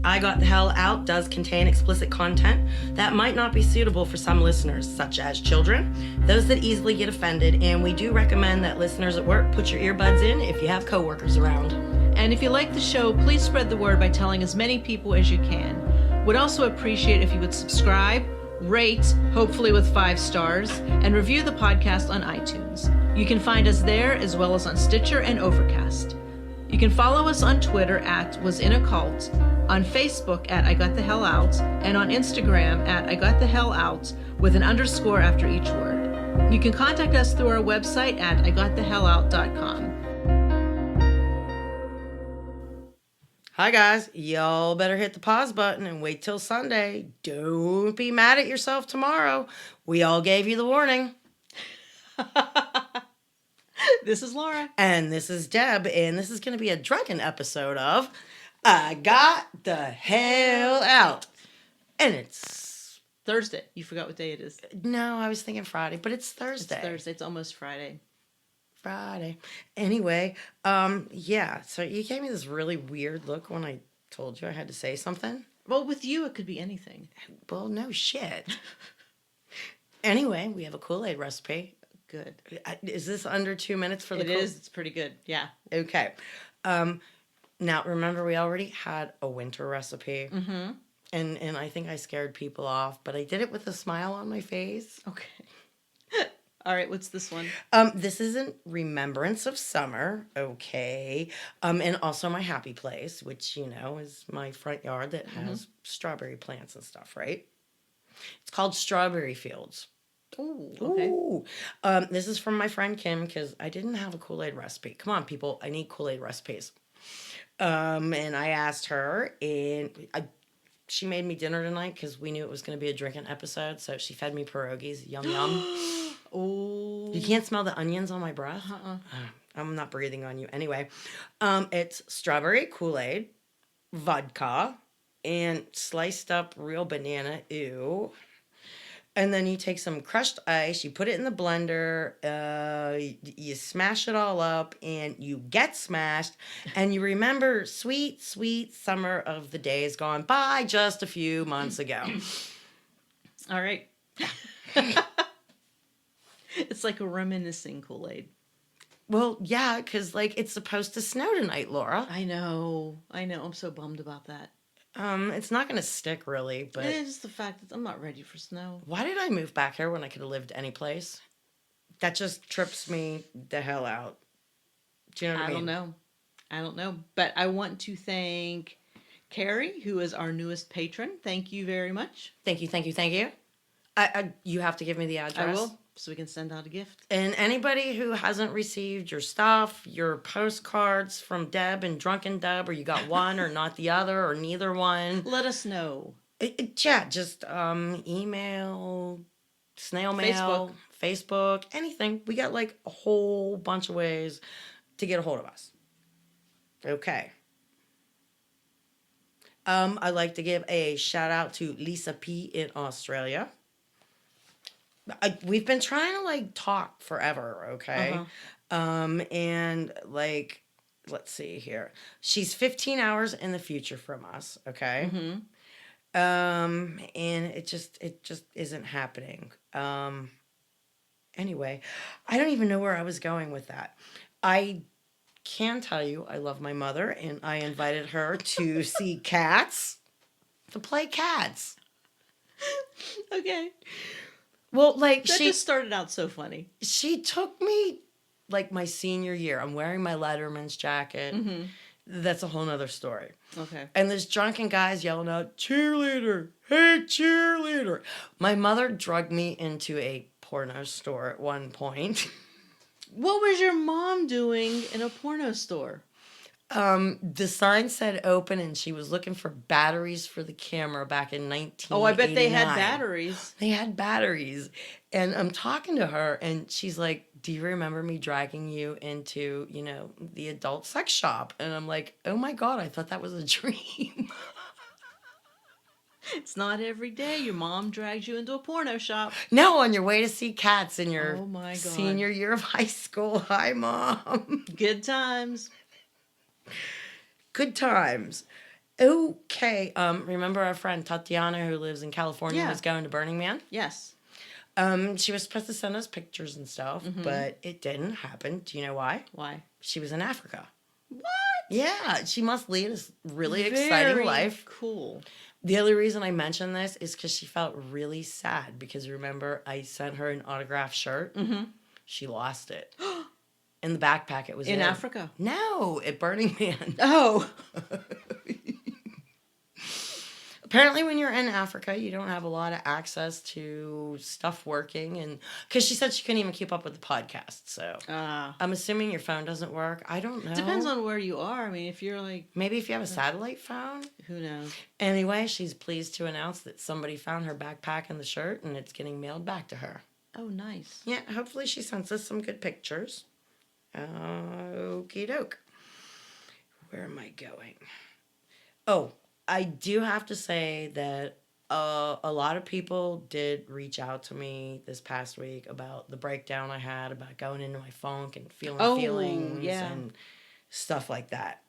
I Got the Hell Out does contain explicit content that might not be suitable for some listeners, such as children, those that easily get offended, and we do recommend that listeners at work put your earbuds in if you have coworkers around. And if you like the show, please spread the word by telling as many people as you can. Would also appreciate if you would subscribe, rate, hopefully with 5 stars, and review the podcast on iTunes. You can find us there as well as on Stitcher and Overcast. You can follow us on Twitter at WasInACult, on Facebook at I Got the Hell Out, and on Instagram at I Got the Hell Out with an underscore after each word. You can contact us through our website at IGotTheHellOut.com. Hi guys, y'all better hit the pause button and wait till Sunday. Don't be mad at yourself tomorrow. We all gave you the warning. This is Laura. And this is Deb, and this is going to be a drunken episode of I Got the Hell Out. And it's Thursday. You forgot what day it is. No, I was thinking Friday, but it's Thursday. It's Thursday. It's almost Friday. Anyway, yeah, so you gave me this really weird look when I told you I had to say something. Well, with you, it could be anything. Well, no shit. Anyway, we have a Kool-Aid recipe. Good. Is this under 2 minutes for the It is. It's pretty good. Yeah. Okay. Now, remember, we already had a winter recipe. Mm-hmm. And I think I scared people off, but I did it with a smile on my face. Okay. All right, what's this one? This is in remembrance of summer, okay. And also my happy place, which, you know, is my front yard that has strawberry plants and stuff, right? It's called Strawberry Fields. Ooh, okay. Ooh. This is from my friend Kim, because I didn't have a Kool-Aid recipe. Come on, people, I need Kool-Aid recipes. And I asked her, and she made me dinner tonight, because we knew it was going to be a drinking episode, so she fed me pierogies. Yum, yum. Oh. You can't smell the onions on my breath? I'm not breathing on you. Anyway, it's strawberry Kool-Aid, vodka, and sliced up real banana. Ew. And then you take some crushed ice, you put it in the blender, you smash it all up, and you get smashed, and you remember sweet, sweet summer of the days gone by just a few months ago. All right. It's like a reminiscing Kool-Aid. Well, yeah, because, like, it's supposed to snow tonight, Laura. I know. I'm so bummed about that. It's not going to stick, really, but... It is the fact that I'm not ready for snow. Why did I move back here when I could have lived any place? That just trips me the hell out. Do you know what I mean? I don't know. But I want to thank Carrie, who is our newest patron. Thank you very much. Thank you. You have to give me the address. I will, so we can send out a gift. And anybody who hasn't received your stuff, your postcards from Deb and Drunken Deb, or you got one or not the other or neither one. Let us know. Yeah, just email, snail mail, Facebook, anything. We got like a whole bunch of ways to get a hold of us. Okay. I'd like to give a shout out to Lisa P in Australia. We've been trying to like talk forever, okay? And like, let's see here. She's 15 hours in the future from us, okay? And it just isn't happening. Anyway, I don't even know where I was going with that. I can tell you I love my mother, and I invited her to see Cats, to play Cats. Okay. Well, like, that just started out so funny. She took me, like, my senior year. I'm wearing my Letterman's jacket. That's a whole nother story. Okay. And there's drunken guys yelling out, cheerleader, hey, cheerleader. My mother drugged me into a porno store at one point. What was your mom doing in a porno store? The sign said open, and she was looking for batteries for the camera back in 1989. Oh, I bet they had batteries. They had batteries. And I'm talking to her, and she's like, do you remember me dragging you into, you know, the adult sex shop? And I'm like, oh my God, I thought that was a dream. It's not every day your mom drags you into a porno shop. No, on your way to see Cats in your oh my God. senior year of high school. Hi, Mom. Good times. Good times. Okay. Remember our friend Tatiana who lives in California Yeah. was going to Burning Man? Yes. She was supposed to send us pictures and stuff, but it didn't happen. Do you know why? Why? She was in Africa. What? Yeah, she must lead a really exciting Very life. Cool. The other reason I mention this is because she felt really sad because remember I sent her an autographed shirt? Mm-hmm. She lost it. In the backpack it was In Africa? No, at Burning Man. Oh. Apparently when you're in Africa, you don't have a lot of access to stuff working and because she said she couldn't even keep up with the podcast. So I'm assuming your phone doesn't work. I don't know. Depends on where you are. I mean, if you're like... Maybe if you have a satellite phone. Who knows? Anyway, she's pleased to announce that somebody found her backpack and the shirt and it's getting mailed back to her. Oh, nice. Yeah, hopefully she sends us some good pictures. Okie doke. Where am I going? Oh, I do have to say that a lot of people did reach out to me this past week about the breakdown I had about going into my funk and feeling feelings and stuff like that.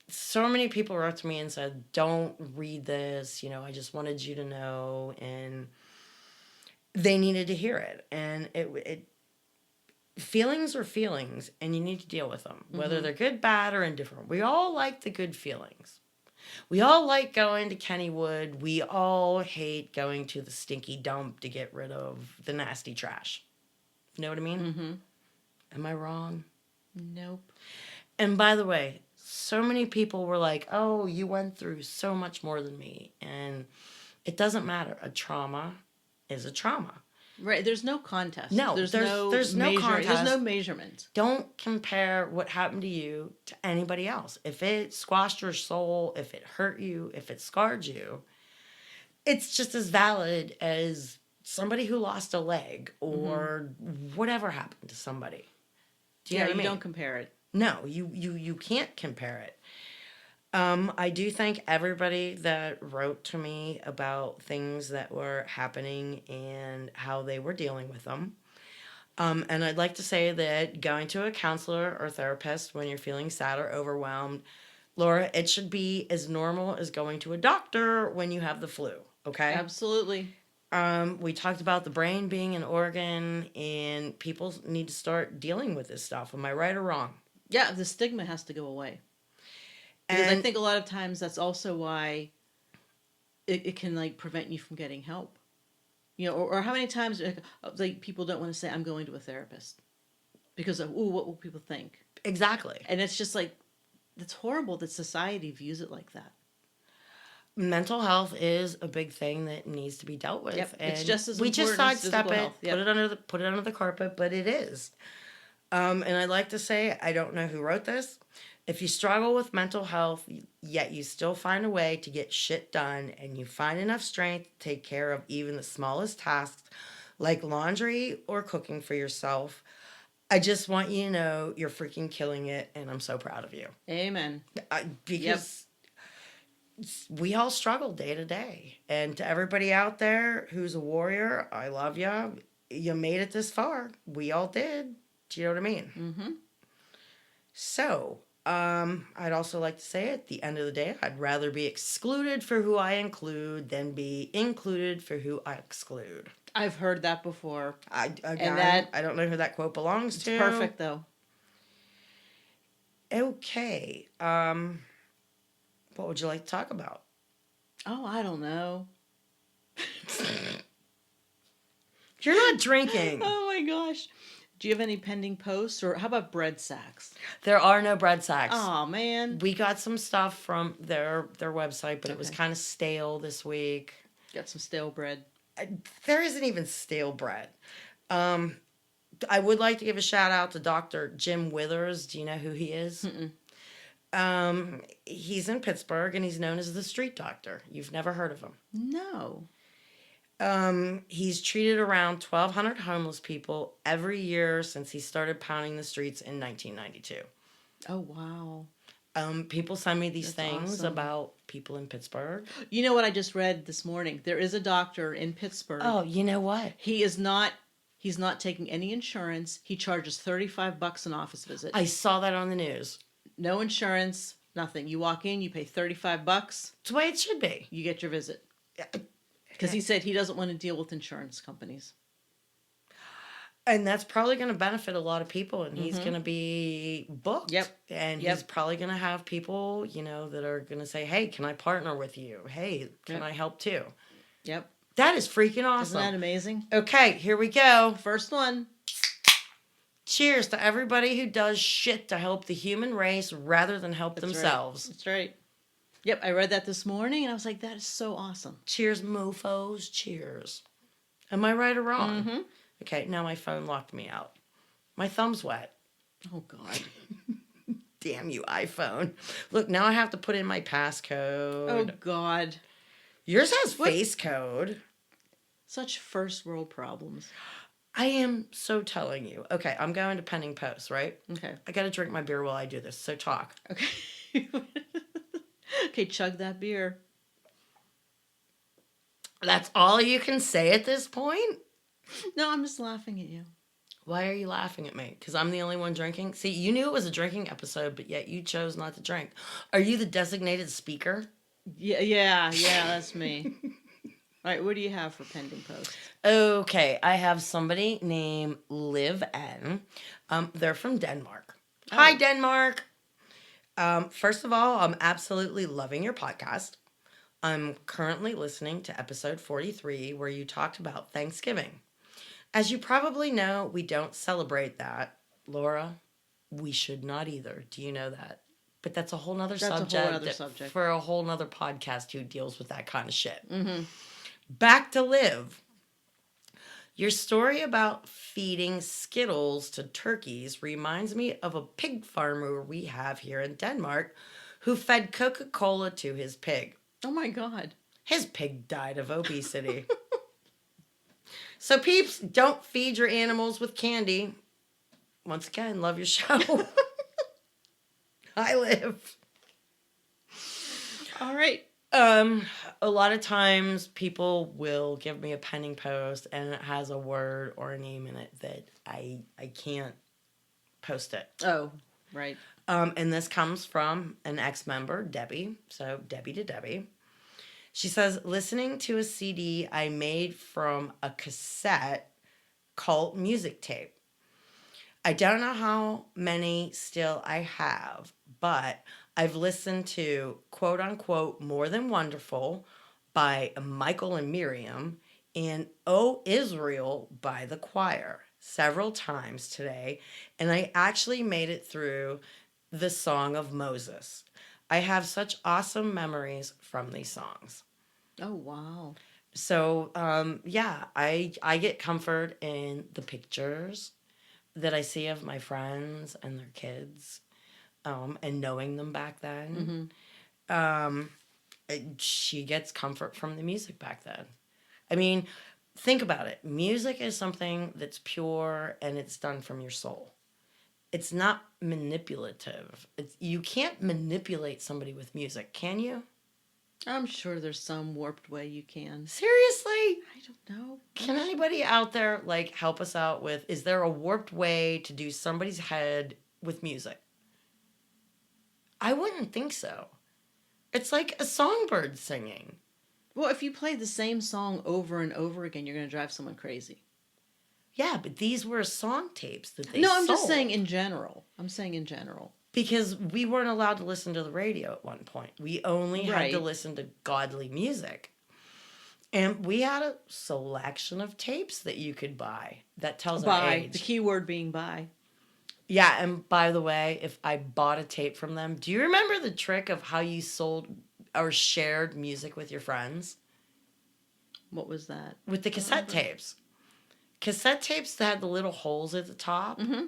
So many people wrote to me and said, don't read this. You know, I just wanted you to know. And they needed to hear it. And it feelings are feelings and you need to deal with them, whether they're good, bad, or indifferent. We all like the good feelings. We all like going to Kennywood. We all hate going to the stinky dump to get rid of the nasty trash. You know what I mean? Mm-hmm. Am I wrong? Nope. And by the way, so many people were like, oh, you went through so much more than me. And it doesn't matter. A trauma is a trauma. Right, there's no contest. No, there's no contest. There's no measurement. Don't compare what happened to you to anybody else. If it squashed your soul, if it hurt you, if it scarred you, it's just as valid as somebody who lost a leg or whatever happened to somebody. Do you know what I mean? Don't compare it. No, you can't compare it. I do thank everybody that wrote to me about things that were happening and how they were dealing with them. And I'd like to say that going to a counselor or therapist when you're feeling sad or overwhelmed, Laura, it should be as normal as going to a doctor when you have the flu, okay? Absolutely. We talked about the brain being an organ and people need to start dealing with this stuff. Am I right or wrong? Yeah, the stigma has to go away. Because I think a lot of times that's also why it can like prevent you from getting help. You know, or how many times like people don't want to say I'm going to a therapist because of what will people think? Exactly. And it's just like it's horrible that society views it like that. Mental health is a big thing that needs to be dealt with. Yep, and it's just as we important just as sidestep physical it, health. Yep. put it under the carpet, but it is. And I'd like to say I don't know who wrote this. If you struggle with mental health, yet you still find a way to get shit done and you find enough strength to take care of even the smallest tasks like laundry or cooking for yourself, I just want you to know you're freaking killing it and I'm so proud of you. Amen. Because we all struggle day to day. And to everybody out there who's a warrior, I love you. You made it this far. We all did. Do you know what I mean? Mm-hmm. So, I'd also like to say at the end of the day, I'd rather be excluded for who I include than be included for who I exclude. I've heard that before. I don't know who that quote belongs to. Perfect, though. Okay. What would you like to talk about? Oh, I don't know. You're not drinking. Oh my gosh. Do you have any pending posts, or how about bread sacks? There are no bread sacks. Oh man. We got some stuff from their website, but it was kind of stale this week. Got some stale bread. There isn't even stale bread. I would like to give a shout out to Dr. Jim Withers. Do you know who he is? Mm-mm. He's in Pittsburgh and he's known as the street doctor. You've never heard of him. No. He's treated around 1,200 homeless people every year since he started pounding the streets in 1992. Oh, wow. People send me these That's things awesome. about people in Pittsburgh. You know what I just read this morning? There is a doctor in Pittsburgh. Oh, you know what? He's not taking any insurance. He charges $35 an office visit. I saw that on the news. No insurance, Nothing. You walk in, you pay $35, It's the way it should be. you get your visit. Because he said he doesn't want to deal with insurance companies. And that's probably going to benefit a lot of people, and he's going to be booked. Yep. And Yep. he's probably going to have people, that are going to say, hey, can I partner with you? Hey, can I help too? Yep. That is freaking awesome. Isn't that amazing? Okay, here we go. First one. Cheers to everybody who does shit to help the human race rather than help That's themselves. Right. That's right. Yep, I read that this morning and I was like, that is so awesome. Cheers, mofos. Cheers. Am I right or wrong? Mm-hmm. Okay, now my phone locked me out. My thumb's wet. Oh, God. Damn you, iPhone. Look, now I have to put in my passcode. Oh, God. Yours has face code. Such first world problems. I am so telling you. Okay, I'm going to Pending Post, right? Okay. I gotta drink my beer while I do this, so talk. Okay. Okay, chug that beer. That's all you can say at this point? No, I'm just laughing at you. Why are you laughing at me? Because I'm the only one drinking? See, you knew it was a drinking episode, but yet you chose not to drink. Are you the designated speaker? Yeah, that's me. All right, what do you have for Pending Post? Okay, I have somebody named Liv N. They're from Denmark. Oh. Hi, Denmark. First of all, I'm absolutely loving your podcast. I'm currently listening to episode 43 where you talked about Thanksgiving. As you probably know, we don't celebrate that. Laura, we should not either. Do you know that? But that's a whole nother subject. For a whole nother podcast who deals with that kind of shit. Mm-hmm. Back to Liv. Your story about feeding Skittles to turkeys reminds me of a pig farmer we have here in Denmark who fed Coca-Cola to his pig. Oh my God. His pig died of obesity. So peeps, don't feed your animals with candy. Once again, love your show. I Liv. All right. A lot of times people will give me a Pending Post and it has a word or a name in it that I can't post it. Oh, right. And this comes from an ex-member, Debbie. So Debbie to Debbie. She says, listening to a CD I made from a cassette cult music tape. I don't know how many still I have, but I've listened to quote unquote More Than Wonderful by Michael and Miriam and Oh Israel by The Choir several times today, and I actually made it through the Song of Moses. I have such awesome memories from these songs. Oh, wow. So, yeah, I get comfort in the pictures that I see of my friends and their kids, and knowing them back then. She gets comfort from the music back then. I mean, think about it. Music is something that's pure and it's done from your soul. It's not manipulative. You can't manipulate somebody with music, can you? I'm sure there's some warped way you can. Seriously? I don't know. Can anybody out there help us out with, is there a warped way to do somebody's head with music? I wouldn't think so. It's like a songbird singing. Well, if you play the same song over and over again, you're going to drive someone crazy. Yeah, but these were song tapes that they No, I'm just sold. saying in general. I'm saying in general. Because we weren't allowed to listen to the radio at one point. We only had to Right. listen to godly music. And we had a selection of tapes that you could buy that tells our Buy. age. The key word being buy. Yeah, and by the way, if I bought a tape from them, do you remember the trick of how you sold or shared music with your friends? What was that? With the cassette tapes. Cassette tapes that had the little holes at the top. Mm-hmm.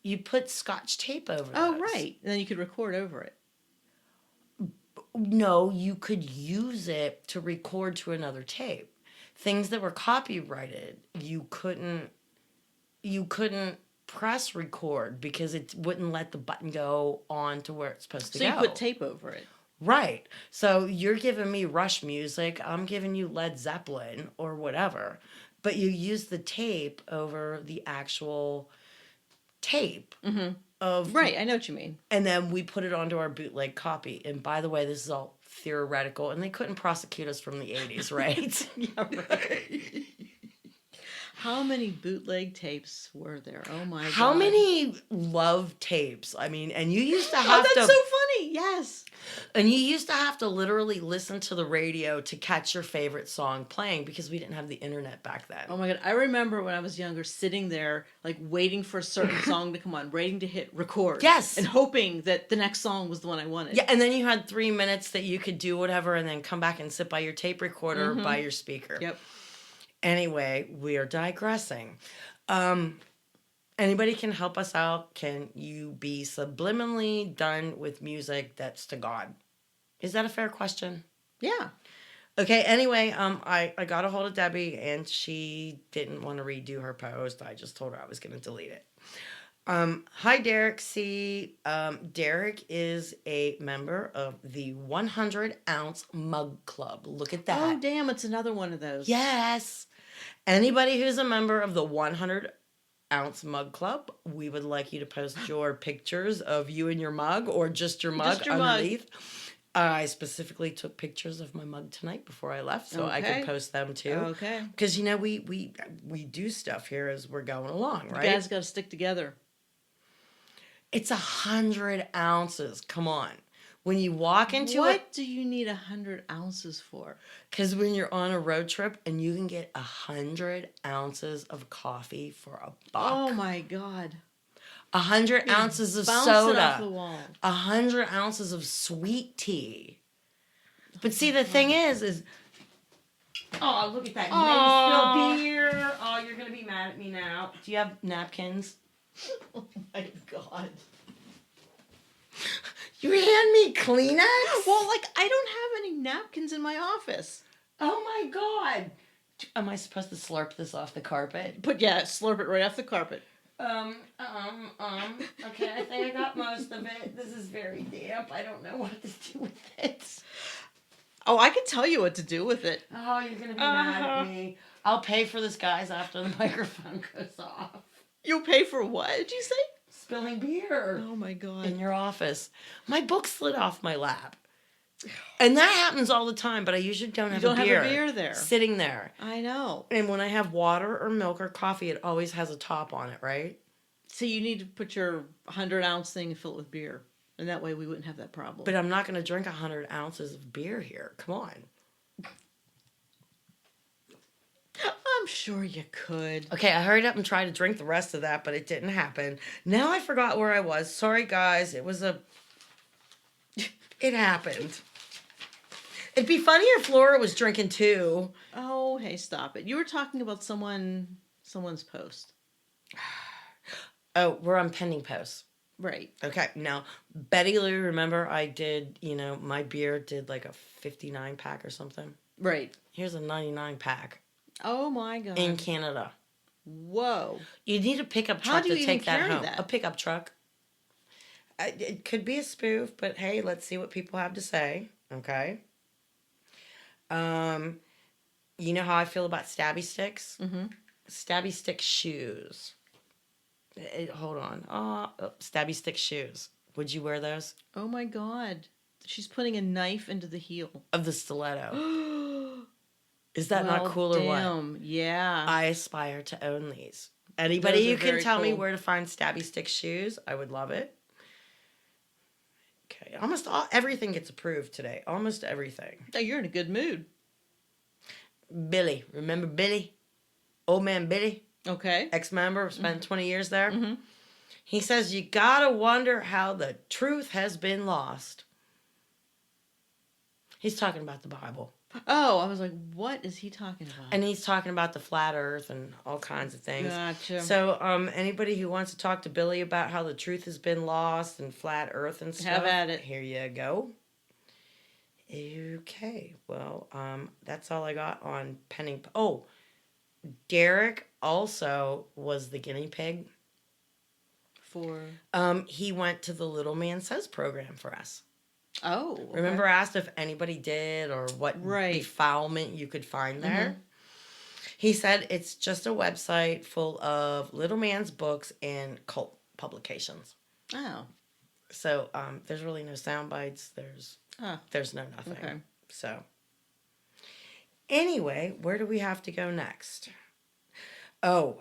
You put Scotch tape over Oh, those. right. And then you could record over it. No, you could use it to record to another tape. Things that were copyrighted, you couldn't press record because it wouldn't let the button go on to where it's supposed to So go. you put tape over it. Right. So you're giving me Rush music, I'm giving you Led Zeppelin or whatever. But you use the tape over the actual tape. Mm-hmm. of Right, I know what you mean. and then we put it onto our bootleg copy. And by the way, this is all theoretical, and they couldn't prosecute us from the 80s, right? Yeah, right. How many bootleg tapes were there? Oh my god. How many love tapes? I mean, and you used to Oh, have that's to so funny. Yes. and you used to have to literally listen to the radio to catch your favorite song playing because we didn't have the internet back then. Oh my god. I remember when I was younger sitting there like waiting for a certain song to come on, waiting to hit record. Yes. And hoping that the next song was the one I wanted. Yeah, and then you had 3 minutes that you could do whatever and then come back and sit by your tape recorder or by your speaker. Yep. Anyway, we are digressing. Anybody can help us out. Can you be subliminally done with music that's to God? Is that a fair question? Yeah. Okay, anyway, I got a hold of Debbie and she didn't want to redo her post. I just told her I was going to delete it. Hi, Derek C. Derek is a member of the 100 Ounce Mug Club. Look at that. Oh damn, it's another one of those. Yes. Anybody who's a member of the 100 Ounce Mug Club, we would like you to post your pictures of you and your mug or just your mug Just your mug. underneath. I specifically took pictures of my mug tonight before I left so I Okay. could post them too. Okay. Because, you know, we do stuff here as we're going along, right? You guys got to stick together. It's 100 ounces. Come on. When you walk into it, What do you need 100 ounces for? because when you're on a road trip and you can get 100 ounces of coffee for a buck. Oh my god. 100 ounces of Bouncing off the soda. wall. 100 ounces of sweet tea. But see, the thing is, oh, look at that. You made me spill beer. Oh, you're going to be mad at me now. Do you have napkins? Oh my god. You hand me Kleenex? Well, like I don't have any napkins in my office. Oh my god. Am I supposed to slurp this off the carpet? But yeah, slurp it right off the carpet. Okay, I think I got most of it. This is very damp. I don't know what to do with it. Oh, I can tell you what to do with it. Oh, you're gonna be mad at me. I'll pay for this, guys, after the microphone goes off. You'll pay for what, did you say? Spilling beer Oh my god. in your office. My book slid off my lap. And that happens all the time, but I usually don't have You don't a beer. have a beer there. Sitting there. I know. And when I have water or milk or coffee, it always has a top on it, right? So you need to put your 100-ounce thing and fill it with beer. And that way we wouldn't have that problem. But I'm not going to drink 100 ounces of beer here. Come on. I'm sure you could. Okay, I hurried up and tried to drink the rest of that, but it didn't happen. Now I forgot where I was. Sorry, guys. It happened. It'd be funny if Flora was drinking too. Oh, hey, stop it. You were talking about someone's post. Oh, we're on pending posts. Right. Okay, now, Betty Lou, remember I did, my beer did like a 59 pack or something? Right. Here's a 99 pack Oh my god. in Canada. Whoa. You need a pickup How truck do you to even take that carry home. that? A pickup truck. It could be a spoof, but hey, let's see what people have to say. Okay. You know how I feel about stabby sticks? Mm-hmm. Stabby stick shoes. Hold on. Stabby stick shoes. Would you wear those? Oh my god. She's putting a knife into the heel. Of the stiletto. Is that Well, not cool or what? damn. Yeah. I aspire to own these. Anybody Those are who can very tell me cool. where to find stabby stick shoes, I would love it. Okay, everything gets approved today. Almost everything. Oh, you're in a good mood. Billy, remember Billy? Old man Billy, Okay. ex-member, spent 20 years there. Mm-hmm. He says, you gotta wonder how the truth has been lost. He's talking about the Bible. Oh, I was like, what is he talking about? And he's talking about the flat earth and all kinds of things. Gotcha. So, anybody who wants to talk to Billy about how the truth has been lost and flat earth and stuff, Have at it. Here you go. Okay, well, that's all I got on pending. Oh, Derek also was the guinea pig. For He went to the Little Man Says program for us. oh, okay. Remember, I asked if anybody did or what Right. defilement you could find there. He said it's just a website full of little man's books and cult publications. Oh. So there's really no sound bites. There's no nothing. Okay. So anyway, where do we have to go next? Oh,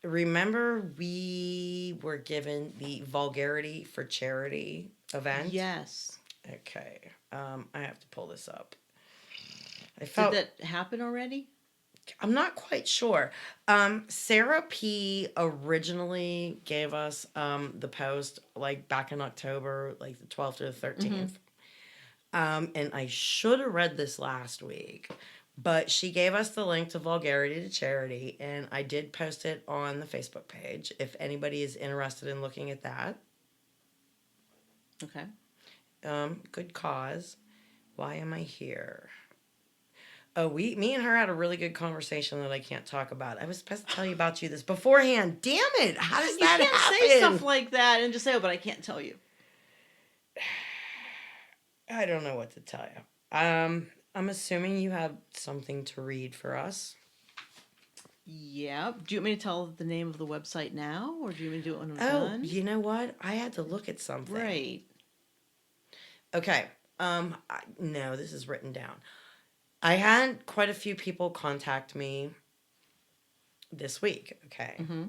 remember we were given the Vulgarity for Charity event? Yes. Okay. I have to pull this up. Did that happen already? I'm not quite sure. Sarah P originally gave us the post like back in October, like the 12th or the 13th. And I should have read this last week, but she gave us the link to Vulgarity to Charity, and I did post it on the Facebook page if anybody is interested in looking at that. Okay. Good cause. Why am I here? Oh, me and her had a really good conversation that I can't talk about. I was supposed to tell you about this beforehand. Damn it! How does that happen? You can't say stuff like that and just say, "Oh, but I can't tell you." I don't know what to tell you. I'm assuming you have something to read for us. Yeah. Do you want me to tell the name of the website now, or do you want me to do it when I'm done? You know what? I had to look at something. Right. Okay. No, this is written down. I had quite a few people contact me this week. Okay. Mm-hmm.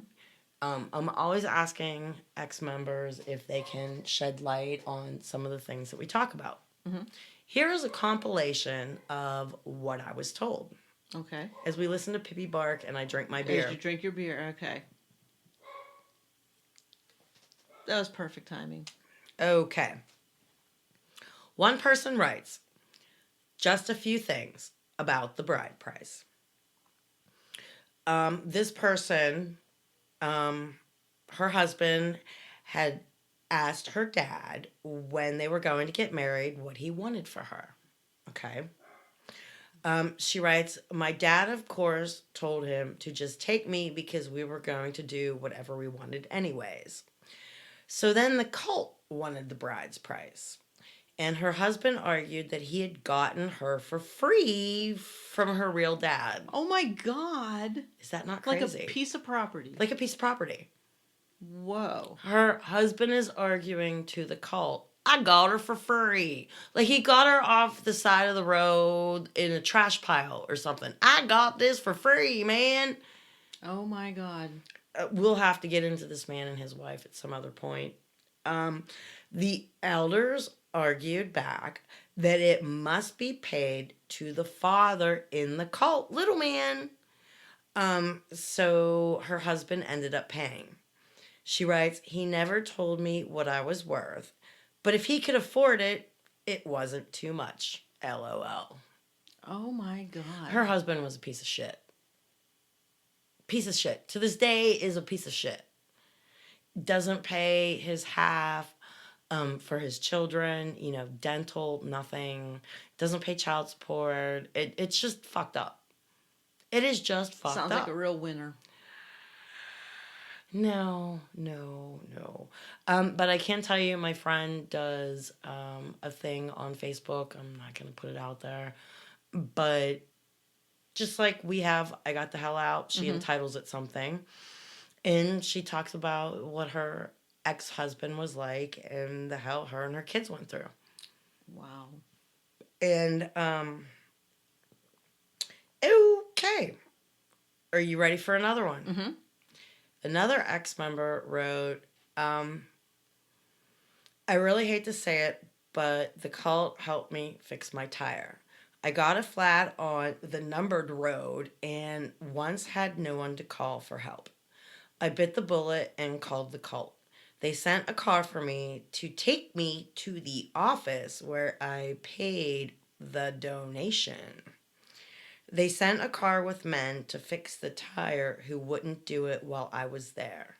I'm always asking ex-members if they can shed light on some of the things that we talk about. Mm-hmm. Here is a compilation of what I was told. Okay. As we listen to Pippi bark and I drink my beer. As you drink your beer, okay. That was perfect timing. Okay. One person writes, just a few things about the bride price. This person, her husband had asked her dad when they were going to get married what he wanted for her. Okay. She writes, my dad, of course, told him to just take me because we were going to do whatever we wanted anyways. So then the cult wanted the bride's price. And her husband argued that he had gotten her for free from her real dad. Oh my God. Is that not crazy? Like a piece of property. Like a piece of property. Whoa. Her husband is arguing to the cult, I got her for free. Like he got her off the side of the road in a trash pile or something. I got this for free, man. Oh my God. We'll have to get into this man and his wife at some other point. The elders argued back that it must be paid to the father in the cult, little man. So her husband ended up paying. She writes, he never told me what I was worth, but if he could afford it, it wasn't too much. LOL. Oh my God. Her husband was a piece of shit. Piece of shit. To this day is a piece of shit. Doesn't pay his half for his children, dental, nothing. Doesn't pay child support. It's just fucked up. It is just fucked up. Sounds like a real winner. No. But I can tell you my friend does a thing on Facebook. I'm not going to put it out there. But just like we have I Got the Hell Out, she entitles it something. And she talks about what her ex-husband was like and the hell her and her kids went through. Wow. And, okay. Are you ready for another one? Mm-hmm. Another ex-member wrote, I really hate to say it, but the cult helped me fix my tire. I got a flat on the numbered road and once had no one to call for help. I bit the bullet and called the cult. They sent a car for me to take me to the office where I paid the donation. They sent a car with men to fix the tire who wouldn't do it while I was there.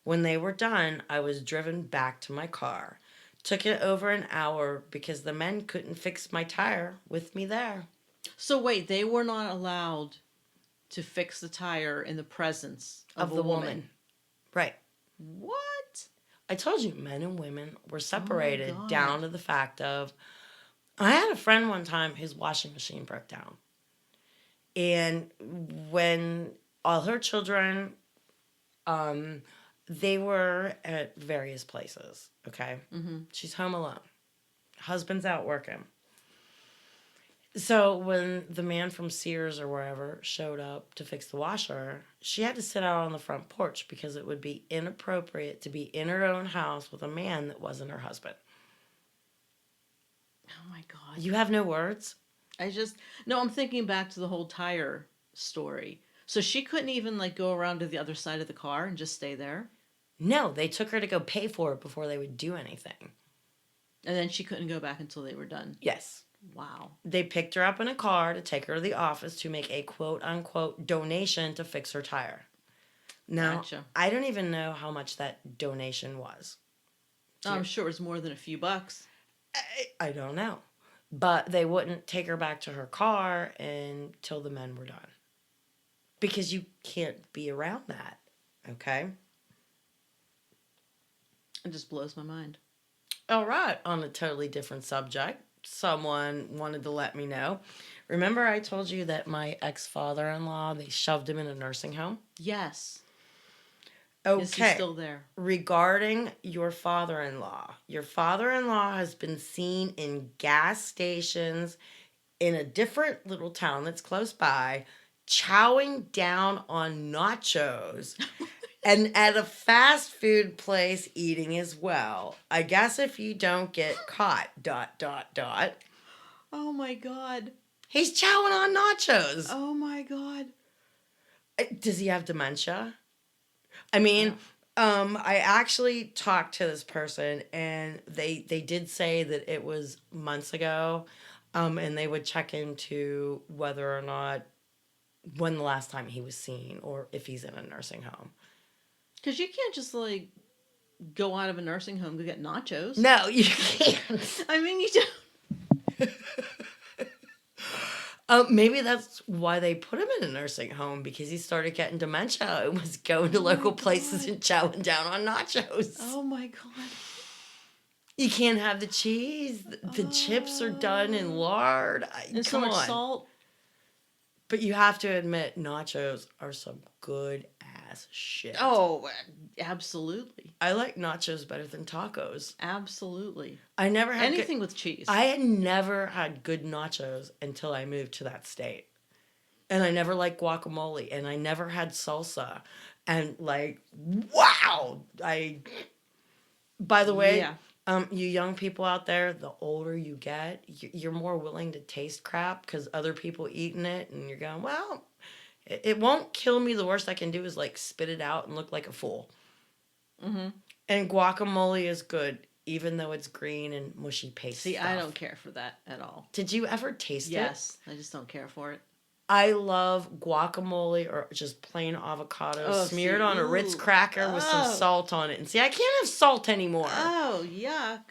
When they were done, I was driven back to my car. Took it over an hour because the men couldn't fix my tire with me there. So wait, they were not allowed to fix the tire in the presence of the woman. Right. What? I told you, men and women were separated God. down to the fact of, I had a friend one time, his washing machine broke down. And when all her children, They were at various places, okay? She's home alone. Husband's out working. So when the man from Sears or wherever showed up to fix the washer, she had to sit out on the front porch because it would be inappropriate to be in her own house with a man that wasn't her husband. Oh my God. You have no words? No, I'm thinking back to the whole tire story. So she couldn't even like go around to the other side of the car and just stay there? No, they took her to go pay for it before they would do anything. And then she couldn't go back until they were done? Yes. Wow. They picked her up in a car to take her to the office to make a quote-unquote donation to fix her tire. Now, Gotcha. I don't even know how much that donation was. I'm sure it was more than a few bucks. I don't know. But they wouldn't take her back to her car until the men were done. Because you can't be around that, okay? It just blows my mind. All right, on a totally different subject, someone wanted to let me know. Remember I told you that my ex-father-in-law, they shoved him in a nursing home? Yes. Okay. Is he still there? Regarding your father-in-law has been seen in gas stations in a different little town that's close by, chowing down on nachos. And at a fast food place eating as well. I guess if you don't get caught, ... Oh my God. He's chowing on nachos. Oh my God. Does he have dementia? I mean, I actually talked to this person, and they did say that it was months ago, and they would check into whether or not, when the last time he was seen, or if he's in a nursing home. Because you can't just like go out of a nursing home to get nachos. No, you can't. I mean, you don't. Maybe that's why they put him in a nursing home, because he started getting dementia and was going to local places and chowing down on nachos. Oh my God. You can't have the cheese. The chips are done in lard. And so much salt. But you have to admit, nachos are some good ass shit. Oh, absolutely. I like nachos better than tacos. Absolutely. I never had anything with cheese. I had never had good nachos until I moved to that state. And I never liked guacamole, and I never had salsa. And like, wow! By the way, Yeah. You young people out there, the older you get, you're more willing to taste crap because other people eating it, and you're going, well, it won't kill me. The worst I can do is like spit it out and look like a fool. Mm-hmm. And guacamole is good, even though it's green and mushy paste. See, stuff. I don't care for that at all. Did you ever taste it? Yes, I just don't care for it. I love guacamole or just plain avocado smeared on a Ritz cracker with some salt on it. And see, I can't have salt anymore. Oh, yuck.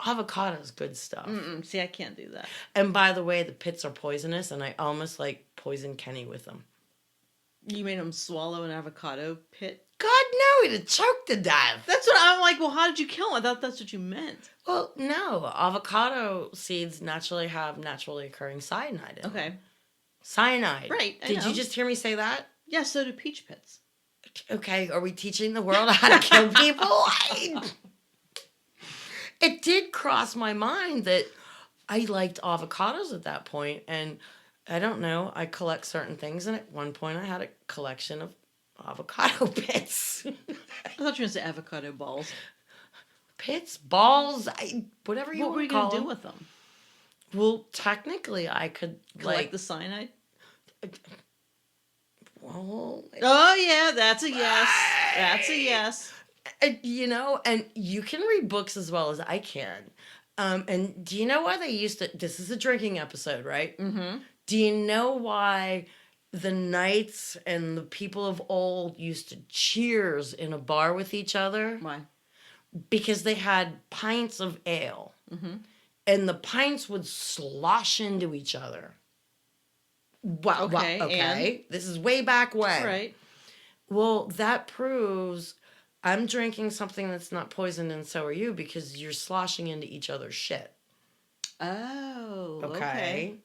Avocado's good stuff. See, I can't do that. And by the way, the pits are poisonous, and I almost like poisoned Kenny with them. You made him swallow an avocado pit? God, no, he'd have choked to death. That's what I'm like, well, how did you kill him? I thought that's what you meant. Well, no. Avocado seeds naturally have naturally occurring cyanide in them. Okay. Cyanide. Right, I Did know. you just hear me say that? Yeah, so do peach pits. Okay, are we teaching the world how to kill people? It did cross my mind that I liked avocados at that point, and I don't know, I collect certain things, and at one point I had a collection of avocado pits. I thought you were going to say avocado balls. Pits, balls, whatever you What were want you to call going to them. do with them? Well, technically I could, Collect the cyanide? well... Oh, yeah, that's a yes. That's a yes. You know, and you can read books as well as I can. And do you know why they used to... This is a drinking episode, right? Mm-hmm. Do you know why the knights and the people of old used to cheers in a bar with each other? Why? Because they had pints of ale. Mm-hmm. And the pints would slosh into each other. Wow. Okay, Okay. This is way back when. Right. Well, that proves I'm drinking something that's not poisoned, and so are you, because you're sloshing into each other's shit. Oh, Okay. okay.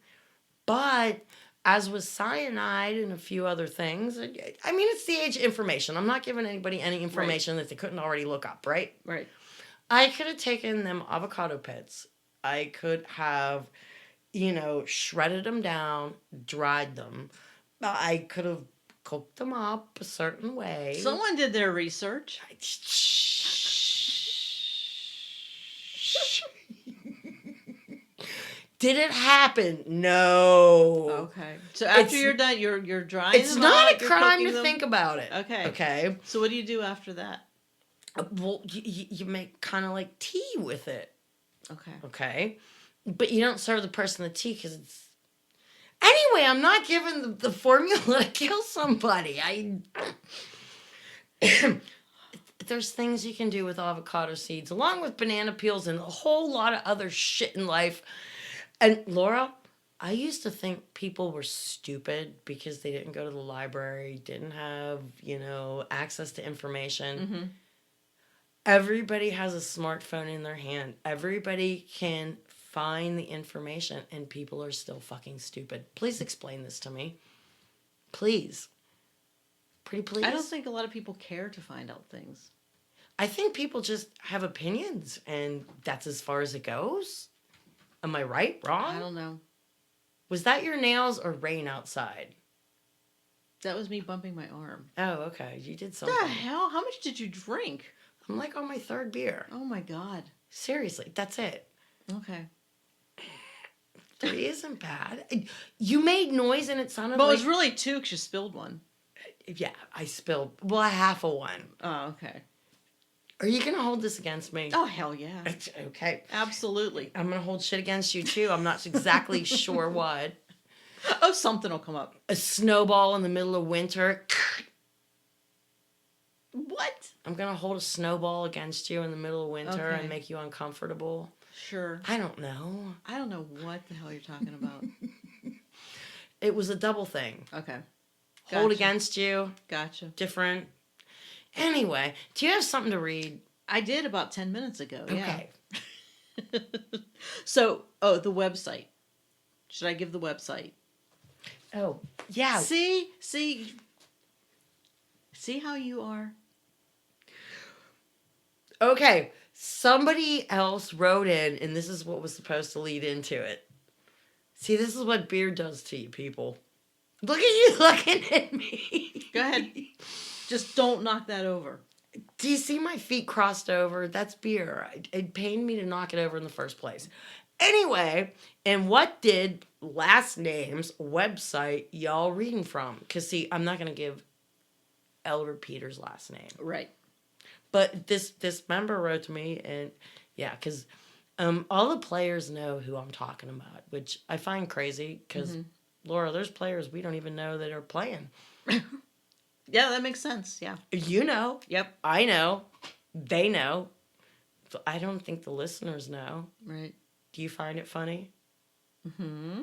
But as with cyanide and a few other things. I mean, it's the age of information. I'm not giving anybody any information that they couldn't already look up, right? Right. I could have taken them avocado pits. I could have, shredded them down, dried them. I could have cooked them up a certain way. Someone did their research. Did it happen? No. Okay. So after It's- you're done, you're drying It's them not out, a you're crime cooking to them? think about it. Okay. Okay. So what do you do after that? Well, you make kind of like tea with it. Okay. Okay. But you don't serve the person the tea because it's. Anyway, I'm not giving the formula to kill somebody. There's things you can do with avocado seeds, along with banana peels and a whole lot of other shit in life. And Laura, I used to think people were stupid because they didn't go to the library, didn't have, access to information. Mm-hmm. Everybody has a smartphone in their hand. Everybody can find the information, and people are still fucking stupid. Please explain this to me. Please. Pretty please. I don't think a lot of people care to find out things. I think people just have opinions, and that's as far as it goes. Am I right? Wrong? I don't know. Was that your nails or rain outside? That was me bumping my arm. Oh, okay. You did What something. the hell? How much did you drink? I'm like on my third beer. Oh my God. Seriously, that's it. Okay. 3 isn't bad. You made noise and it sounded But it like... was really 2 because you spilled one. Yeah, I spilled. Well, a half of one. Oh, okay. Are you going to hold this against me? Oh, hell yeah. Okay. Absolutely. I'm going to hold shit against you too. I'm not exactly sure what. Oh, something will come up. A snowball in the middle of winter. What? I'm going to hold a snowball against you in the middle of winter Okay. and make you uncomfortable. Sure. I don't know. I don't know what the hell you're talking about. It was a double thing. Okay. Hold Gotcha. against you, Gotcha. different. Anyway, do you have something to read? I did about 10 minutes ago. Okay. Yeah. So, the website. Should I give the website? Oh, yeah. See how you are? Okay. Somebody else wrote in, and this is what was supposed to lead into it. See, this is what beer does to you, people. Look at you looking at me. Go ahead. Just don't knock that over. Do you see my feet crossed over? That's beer. It pained me to knock it over in the first place. Anyway, and what did last name's website y'all reading from? Because, see, I'm not going to give Elder Peter's last name. Right. But this member wrote to me, and yeah, because all the players know who I'm talking about, which I find crazy because, Laura, there's players we don't even know that are playing. Yeah, that makes sense. Yeah. You know. Yep. I know. They know. So I don't think the listeners know. Right. Do you find it funny? Mm-hmm.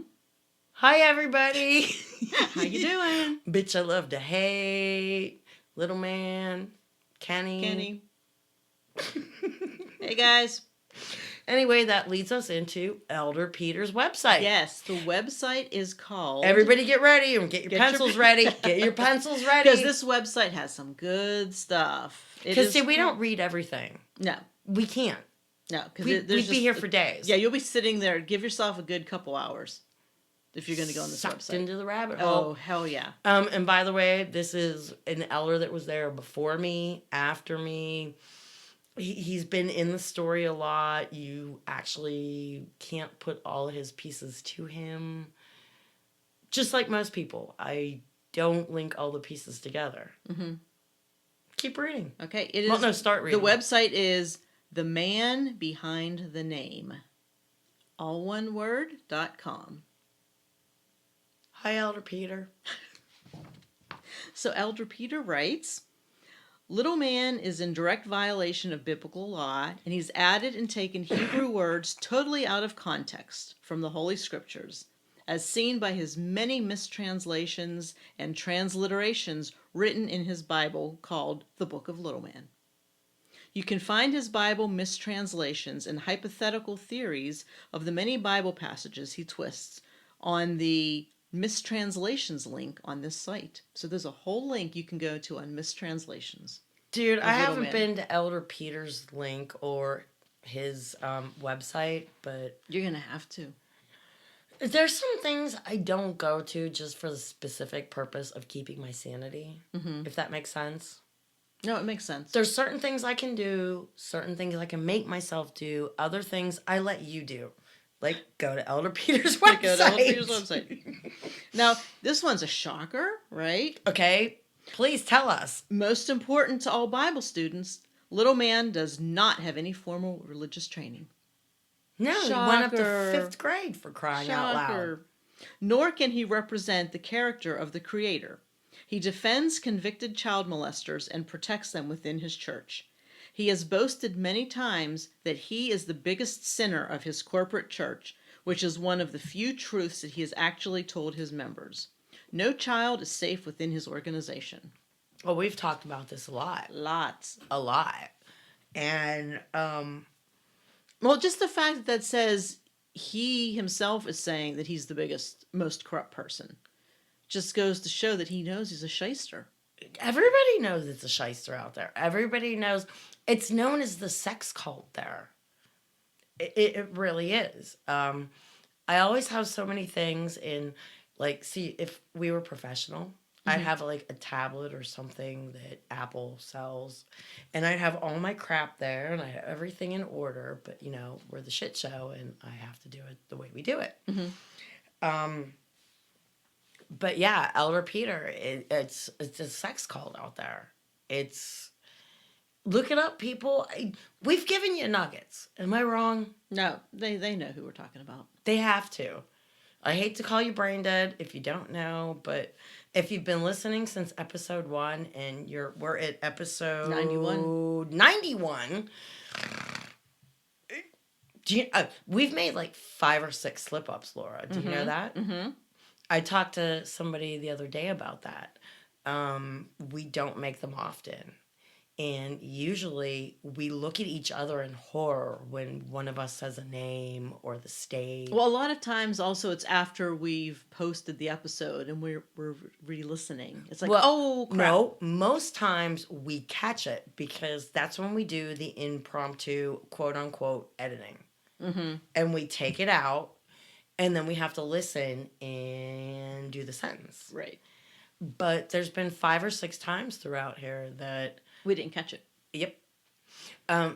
Hi, everybody. How you doing? Bitch, I love to hate. Little man. Kenny. Hey, guys. Anyway, that leads us into Elder Peter's website. Yes, the website is called... Everybody get ready and get your Get your- pencils ready. Get your pencils ready. Because this website has some good stuff. Because, see, we don't read everything. No. We can't. No. Because We'd be here for days. Yeah, you'll be sitting there. Give yourself a good couple hours if you're going to go on this Sucked website. into the rabbit Oh, hole. hell yeah. And by the way, this is an elder that was there before me, after me. He's been in the story a lot. You actually can't put all of his pieces to him. Just like most people, I don't link all the pieces together. Mm-hmm. Keep reading. Okay, it is... Well, no, start reading. The website is The Man Behind the Name. All one word.com. Hi, Elder Peter. So Elder Peter writes, Little man is in direct violation of biblical law, and he's added and taken Hebrew words totally out of context from the Holy Scriptures, as seen by his many mistranslations and transliterations written in his Bible called the Book of Little Man. You can find his Bible mistranslations and hypothetical theories of the many Bible passages he twists on the mistranslations link on this site. So there's a whole link you can go to on mistranslations. Dude, I Little haven't Man. been to Elder Peter's link or his website, but You're going to have to. there's some things I don't go to just for the specific purpose of keeping my sanity, if that makes sense. No, it makes sense. There's certain things I can do, certain things I can make myself do, other things I let you do. Like go to Elder Peter's website. Go to Elder Peter's website. Now, this one's a shocker, right? Okay, please tell us. Most important to all Bible students, Little Man does not have any formal religious training. No, he went up to Shocker. 5th grade for crying out loud. Shocker. Nor can he represent the character of the Creator. He defends convicted child molesters and protects them within his church. He has boasted many times that he is the biggest sinner of his corporate church, which is one of the few truths that he has actually told his members. No child is safe within his organization. Well, we've talked about this a lot. Lots. A lot. And, Well, just the fact that that says he himself is saying that he's the biggest, most corrupt person just goes to show that he knows he's a shyster. everybody knows it's a shyster out there. Everybody knows it's known as the sex cult there. It really is. I always have so many things in, like, see, if we were professional, I'd have like a tablet or something that Apple sells, and I'd have all my crap there, and I have everything in order. But you know, we're the shit show, and I have to do it the way we do it. But yeah, Elder Peter, it's a sex cult out there. It's look it up, people. We've given you nuggets. Am I wrong? No, they know who we're talking about. They have to. I hate to call you brain dead if you don't know, but if you've been listening since episode 1 and we're at episode 91. We've made like 5 or 6 slip ups, Laura. Do you know that? Mm-hmm. I talked to somebody the other day about that. We don't make them often. And usually we look at each other in horror when one of us says a name or the state. Well, a lot of times also it's after we've posted the episode and we're re-listening. It's like, oh, crap. No, most times we catch it because that's when we do the impromptu, quote unquote, editing. Mm-hmm. And we take it out and then we have to listen and do the sentence. Right. But there's been 5 or 6 times throughout here that... We didn't catch it. Yep.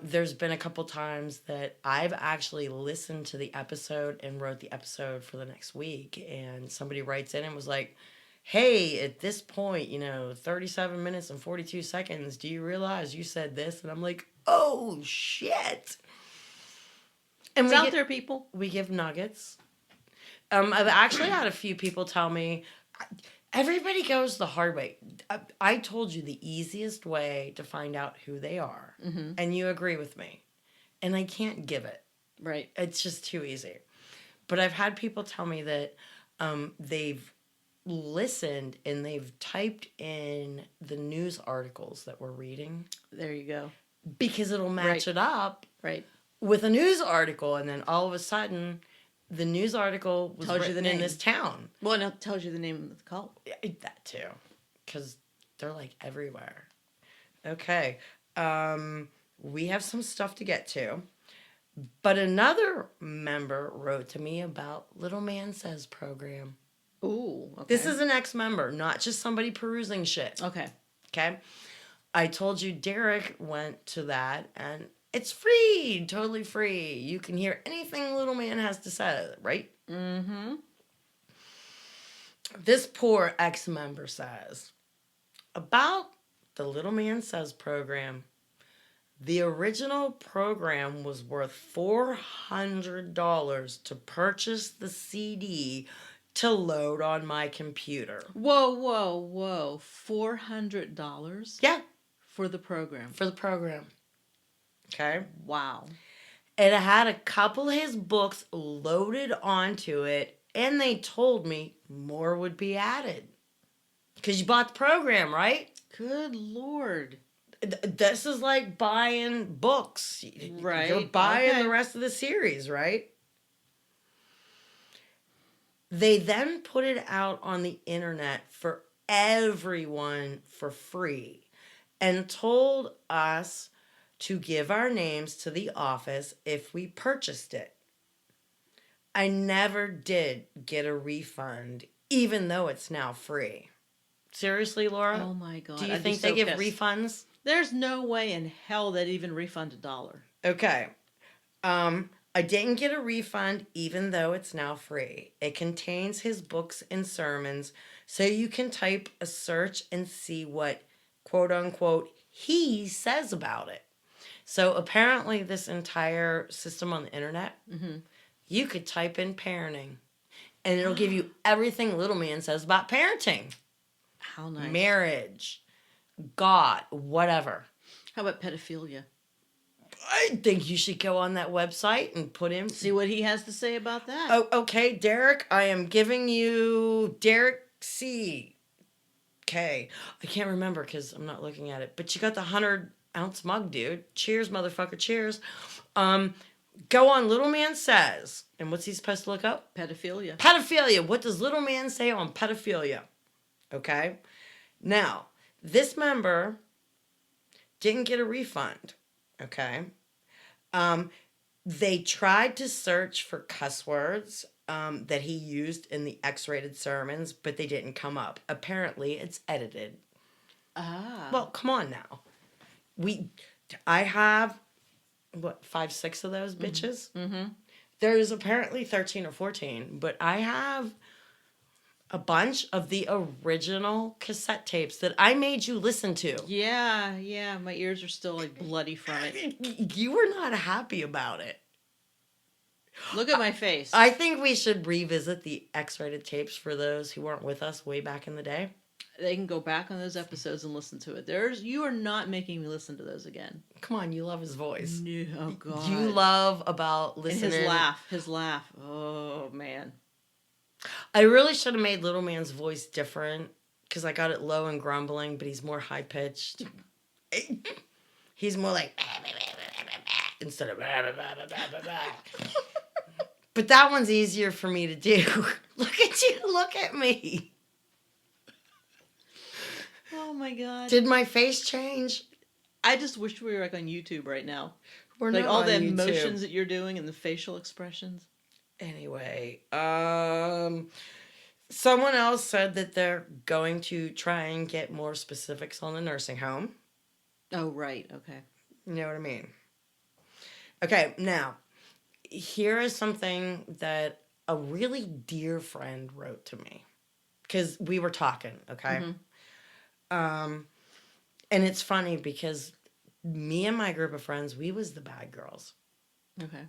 There's been a couple times that I've actually listened to the episode and wrote the episode for the next week. And somebody writes in and was like, hey, at this point, 37 minutes and 42 seconds, do you realize you said this? And I'm like, oh, shit. And It's out there, people. We give nuggets. I've actually had a few people tell me... Everybody goes the hard way. I told you the easiest way to find out who they are, and you agree with me. And I can't give it. Right. It's just too easy. But I've had people tell me that they've listened and they've typed in the news articles that we're reading. There you go. Because it'll match it up Right. with a news article, and then all of a sudden... The news article was Tells you written the in name. this town. Well, and it tells you the name of the cult. Yeah, that too. Because they're like everywhere. Okay. We have some stuff to get to. But another member wrote to me about Little Man Says program. Ooh. Okay. This is an ex-member, not just somebody perusing shit. Okay. Okay? I told you Derek went to that, and it's free, totally free. You can hear anything Little Man has to say, right? Mm-hmm. This poor ex-member says, about the Little Man Says program, the original program was worth $400 to purchase the CD to load on my computer. Whoa. $400? Yeah, For the program. for the program. Okay? Wow. It had a couple of his books loaded onto it, and they told me more would be added. Because you bought the program, right? Good Lord. This is like buying books. Right. You're buying Okay. the rest of the series, right? They then put it out on the internet for everyone for free and told us to give our names to the office if we purchased it. I never did get a refund, even though it's now free. Seriously, Laura? Oh my God. Do you I'd be think they so give pissed. refunds? There's no way in hell they'd even refund $1. Okay. I didn't get a refund, even though it's now free. It contains his books and sermons, so you can type a search and see what, quote unquote, he says about it. So apparently, this entire system on the internet, you could type in parenting, and it'll give you everything Little Man says about parenting, How nice. marriage, God, whatever. How about pedophilia? I think you should go on that website and put in. See what he has to say about that. Oh, okay, Derek. I am giving you Derek C. K. I can't remember because I'm not looking at it. But you got the 100-ounce mug, dude. Cheers, motherfucker. Cheers. Go on Little Man Says. And what's he supposed to look up? Pedophilia. Pedophilia. What does Little Man say on pedophilia? Okay. Now, this member didn't get a refund. Okay. They tried to search for cuss words that he used in the X-rated sermons, but they didn't come up. Apparently, it's edited. Ah. Well, come on now. I have, 5, 6 of those bitches? Mm-hmm. There's apparently 13 or 14, but I have a bunch of the original cassette tapes that I made you listen to. Yeah. My ears are still like bloody from it. You were not happy about it. Look at my face. I think we should revisit the X-rated tapes for those who weren't with us way back in the day. They can go back on those episodes and listen to it. You are not making me listen to those again. Come on, you love his voice. No, oh God. You love about and listening. his laugh. Oh man. I really should have made Little Man's voice different because I got it low and grumbling, but he's more high pitched. He's more like instead of. But that one's easier for me to do. Look at you. Look at me. Oh my God. Did my face change? I just wish we were like on YouTube right now. We're Like not all on the YouTube. emotions that you're doing and the facial expressions. Anyway, someone else said that they're going to try and get more specifics on the nursing home. Oh, right. Okay. You know what I mean? Okay, now, here is something that a really dear friend wrote to me. Because we were talking, okay? Mm-hmm. And it's funny because me and my group of friends, we was the bad girls. Okay.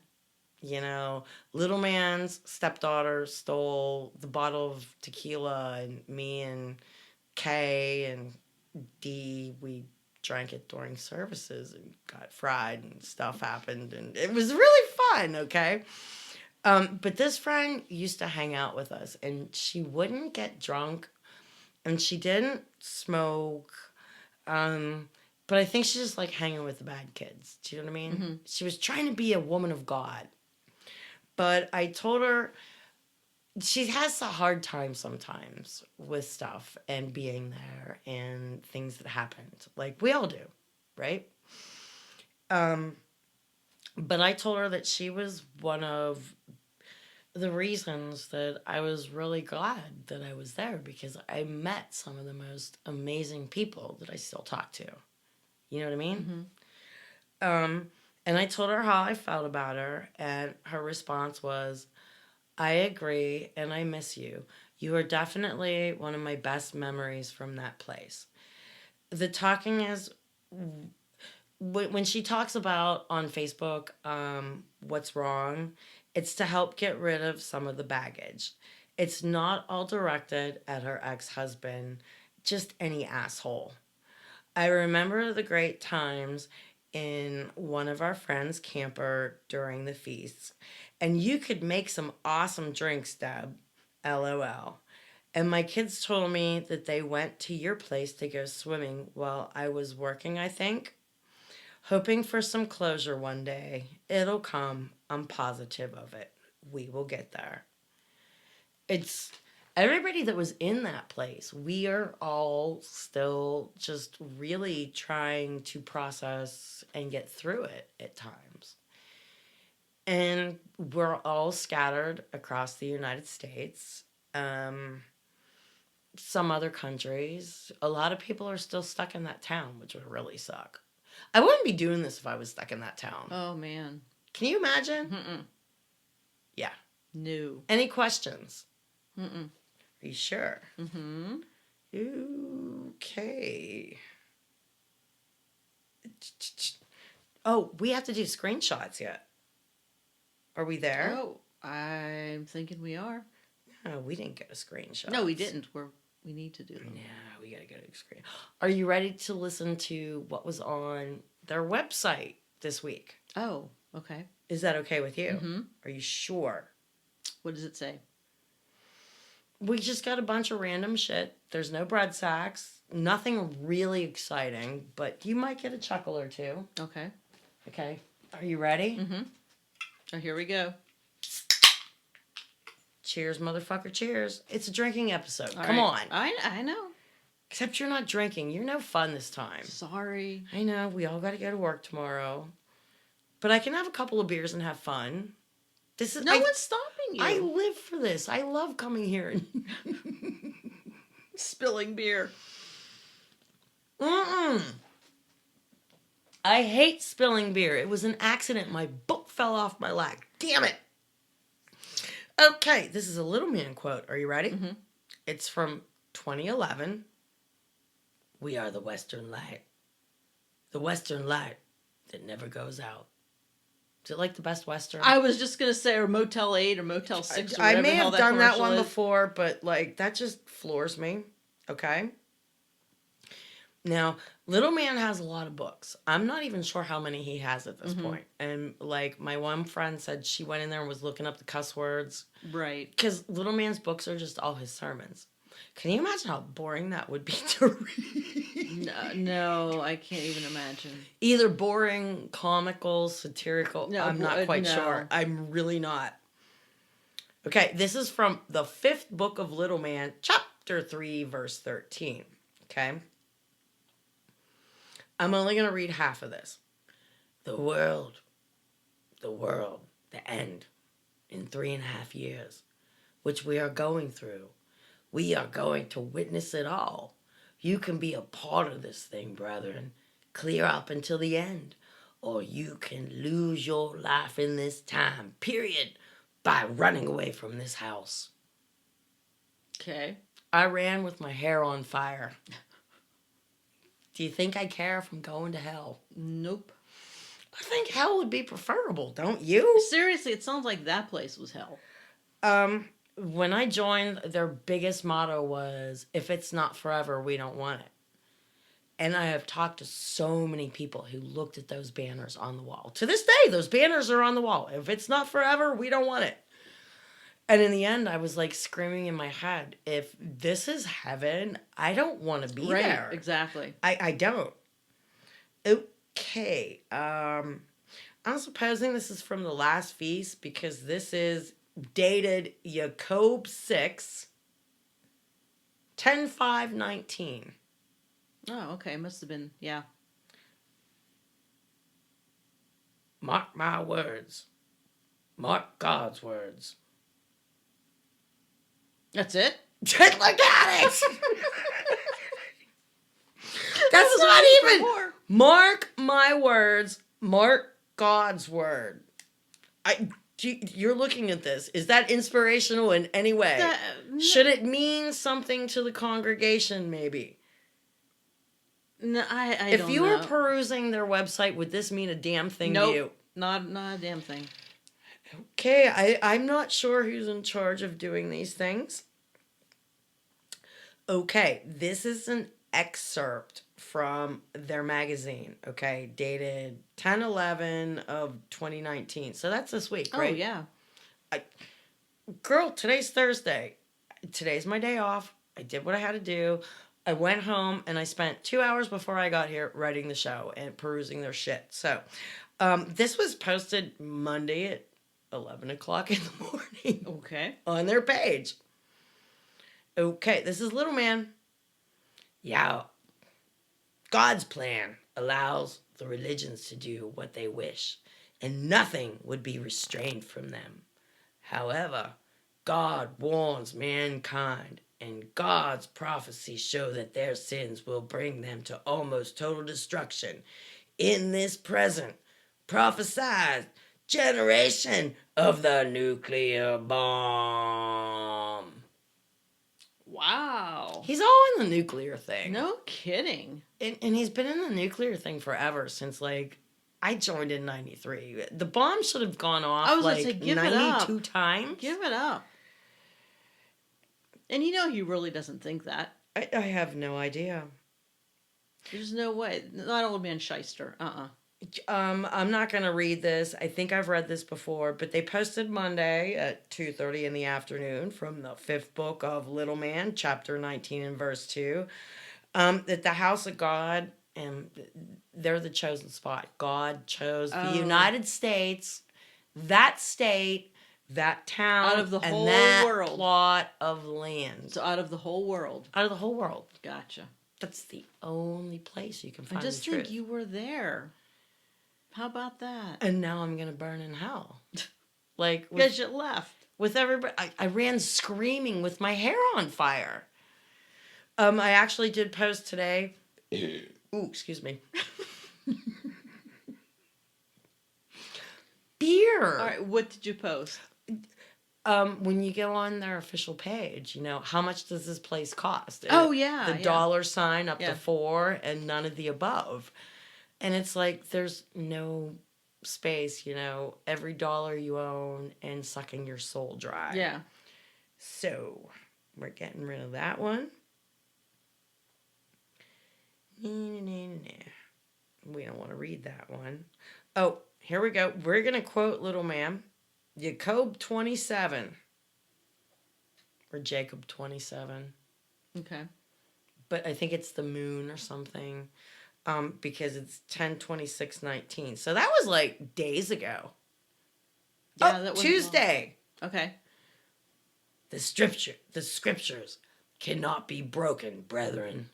You know, Little Man's stepdaughter stole the bottle of tequila, and me and Kay and Dee, we drank it during services and got fried and stuff happened, and it was really fun, okay? But this friend used to hang out with us, and she wouldn't get drunk, and she didn't smoke, but I think she just liked hanging with the bad kids. Do you know what I mean? Mm-hmm. She was trying to be a woman of God. But I told her she has a hard time sometimes with stuff and being there and things that happened. Like we all do, right? But I told her that she was one of the reasons that I was really glad that I was there because I met some of the most amazing people that I still talk to. You know what I mean? Mm-hmm. And I told her how I felt about her, and her response was, I agree, and I miss you. You are definitely one of my best memories from that place. The talking is, when she talks about on Facebook what's wrong, it's to help get rid of some of the baggage. It's not all directed at her ex-husband, just any asshole. I remember the great times in one of our friends' camper during the feasts. And you could make some awesome drinks, Deb. LOL. And my kids told me that they went to your place to go swimming while I was working, I think. Hoping for some closure one day. It'll come. I'm positive of it. We will get there. it's everybody that was in that place. We are all still just really trying to process and get through it at times. And we're all scattered across the United States. Some other countries. A lot of people are still stuck in that town, which would really suck. I wouldn't be doing this if I was stuck in that town. Oh, man. Can you imagine? Mm-mm. Yeah. No. Any questions? Mm-mm. Are you sure? Mm-hmm. Okay. Oh, we have to do screenshots yet. Are we there? Oh, I'm thinking we are. No, we didn't get a screenshot. No, we didn't. We need to do them. Yeah, we gotta get a screen. Are you ready to listen to what was on their website this week? Oh, okay. Is that okay with you? Mm-hmm. Are you sure? What does it say? We just got a bunch of random shit. There's no bread sacks. Nothing really exciting, but you might get a chuckle or two. Okay. Okay. Are you ready? Mm-hmm. Oh, here we go. Cheers, motherfucker, cheers. It's a drinking episode. All Come right. on. I know. Except you're not drinking. You're no fun this time. Sorry. I know. We all got to go to work tomorrow. But I can have a couple of beers and have fun. This is No one's stopping you. I live for this. I love coming here and spilling beer. Mm-mm. I hate spilling beer. It was an accident. My book fell off my lap. Damn it. Okay, this is a Little Man quote. Are you ready? Mm-hmm. It's from 2011. We are the Western Light. The Western Light that never goes out. Is it like the Best Western? I was just going to say, or Motel 8 or Motel 6 or I whatever may the hell have done that commercial one is. before, but like that just floors me. Okay. Now, Little Man has a lot of books. I'm not even sure how many he has at this point. And like my one friend said, she went in there and was looking up the cuss words. Right. Because Little Man's books are just all his sermons. Can you imagine how boring that would be to read? No, I can't even imagine. Either boring, comical, satirical. No, I'm not quite no. sure. I'm really not. Okay, this is from the 5th book of Little Man, chapter 3, verse 13. Okay? I'm only going to read half of this. The world, the end, in 3.5 years, which we are going through. We are going to witness it all. You can be a part of this thing, brethren. Clear up until the end. Or you can lose your life in this time, period, by running away from this house. Okay. I ran with my hair on fire. Do you think I care if I'm going to hell? Nope. I think hell would be preferable, don't you? Seriously, it sounds like that place was hell. When I joined, their biggest motto was, if it's not forever, we don't want it. And I have talked to so many people who looked at those banners on the wall. To this day, those banners are on the wall. If it's not forever, we don't want it. And in the end, I was like screaming in my head, if this is heaven, I don't want to be there. Exactly. I don't. Okay. I'm supposing this is from the last feast because this is dated Jacob 6, 10/5/19. Oh, okay. Must have been, yeah. Mark my words. Mark God's words. That's it? Look at it! That's not even. More. Mark my words. Mark God's word. You're looking at this. Is that inspirational in any way? Should it mean something to the congregation, maybe? No, I If don't you know. were perusing their website, would this mean a damn thing Nope. to you? Not a damn thing. Okay, I'm not sure who's in charge of doing these things. Okay, this is an excerpt from their magazine, okay, dated 10/11 of 2019. So that's this week, right? Oh, yeah. Girl, today's Thursday. Today's my day off. I did what I had to do. I went home and I spent 2 hours before I got here writing the show and perusing their shit. So, this was posted Monday at 11 o'clock in the morning Okay. on their page. Okay, this is Little Man. Yeah. God's plan allows the religions to do what they wish, and nothing would be restrained from them. However, God warns mankind, and God's prophecies show that their sins will bring them to almost total destruction in this present prophesied generation of the nuclear bomb. Wow. He's all in the nuclear thing. No kidding. And he's been in the nuclear thing forever since, like, I joined in 93. The bomb should have gone off, I was gonna like, say, give it up. 92 times. Give it up. And you know he really doesn't think that. I have no idea. There's no way. Not old man shyster. I'm not going to read this. I think I've read this before, but they posted Monday at 2:30 in the afternoon from the 5th book of Little Man, chapter 19 and verse 2, that the house of God, and they're the chosen spot. God chose the United States, that state, that town, Out of the and whole that world. plot of land. So out of the whole world. Out of the whole world. Gotcha. That's the only place you can find I just the think truth. you were there. How about that? And now I'm going to burn in hell. Like, Because you left. with everybody, I ran screaming with my hair on fire. I actually did post today. Ooh, excuse me. Beer. All right, what did you post? When you go on their official page, you know, how much does this place cost? Oh, yeah, The yeah. dollar sign up Yeah. to 4 and none of the above. And it's like, there's no space, you know, every dollar you own and sucking your soul dry. Yeah. So, we're getting rid of that one. We don't want to read that one. Oh, here we go. We're going to quote Little Man. Jacob 27. Or Jacob 27. Okay. But I think it's the moon or something. Because it's 10/26/19. So that was like days ago. Yeah, Oh, that was Tuesday. Okay. The scriptures cannot be broken, brethren.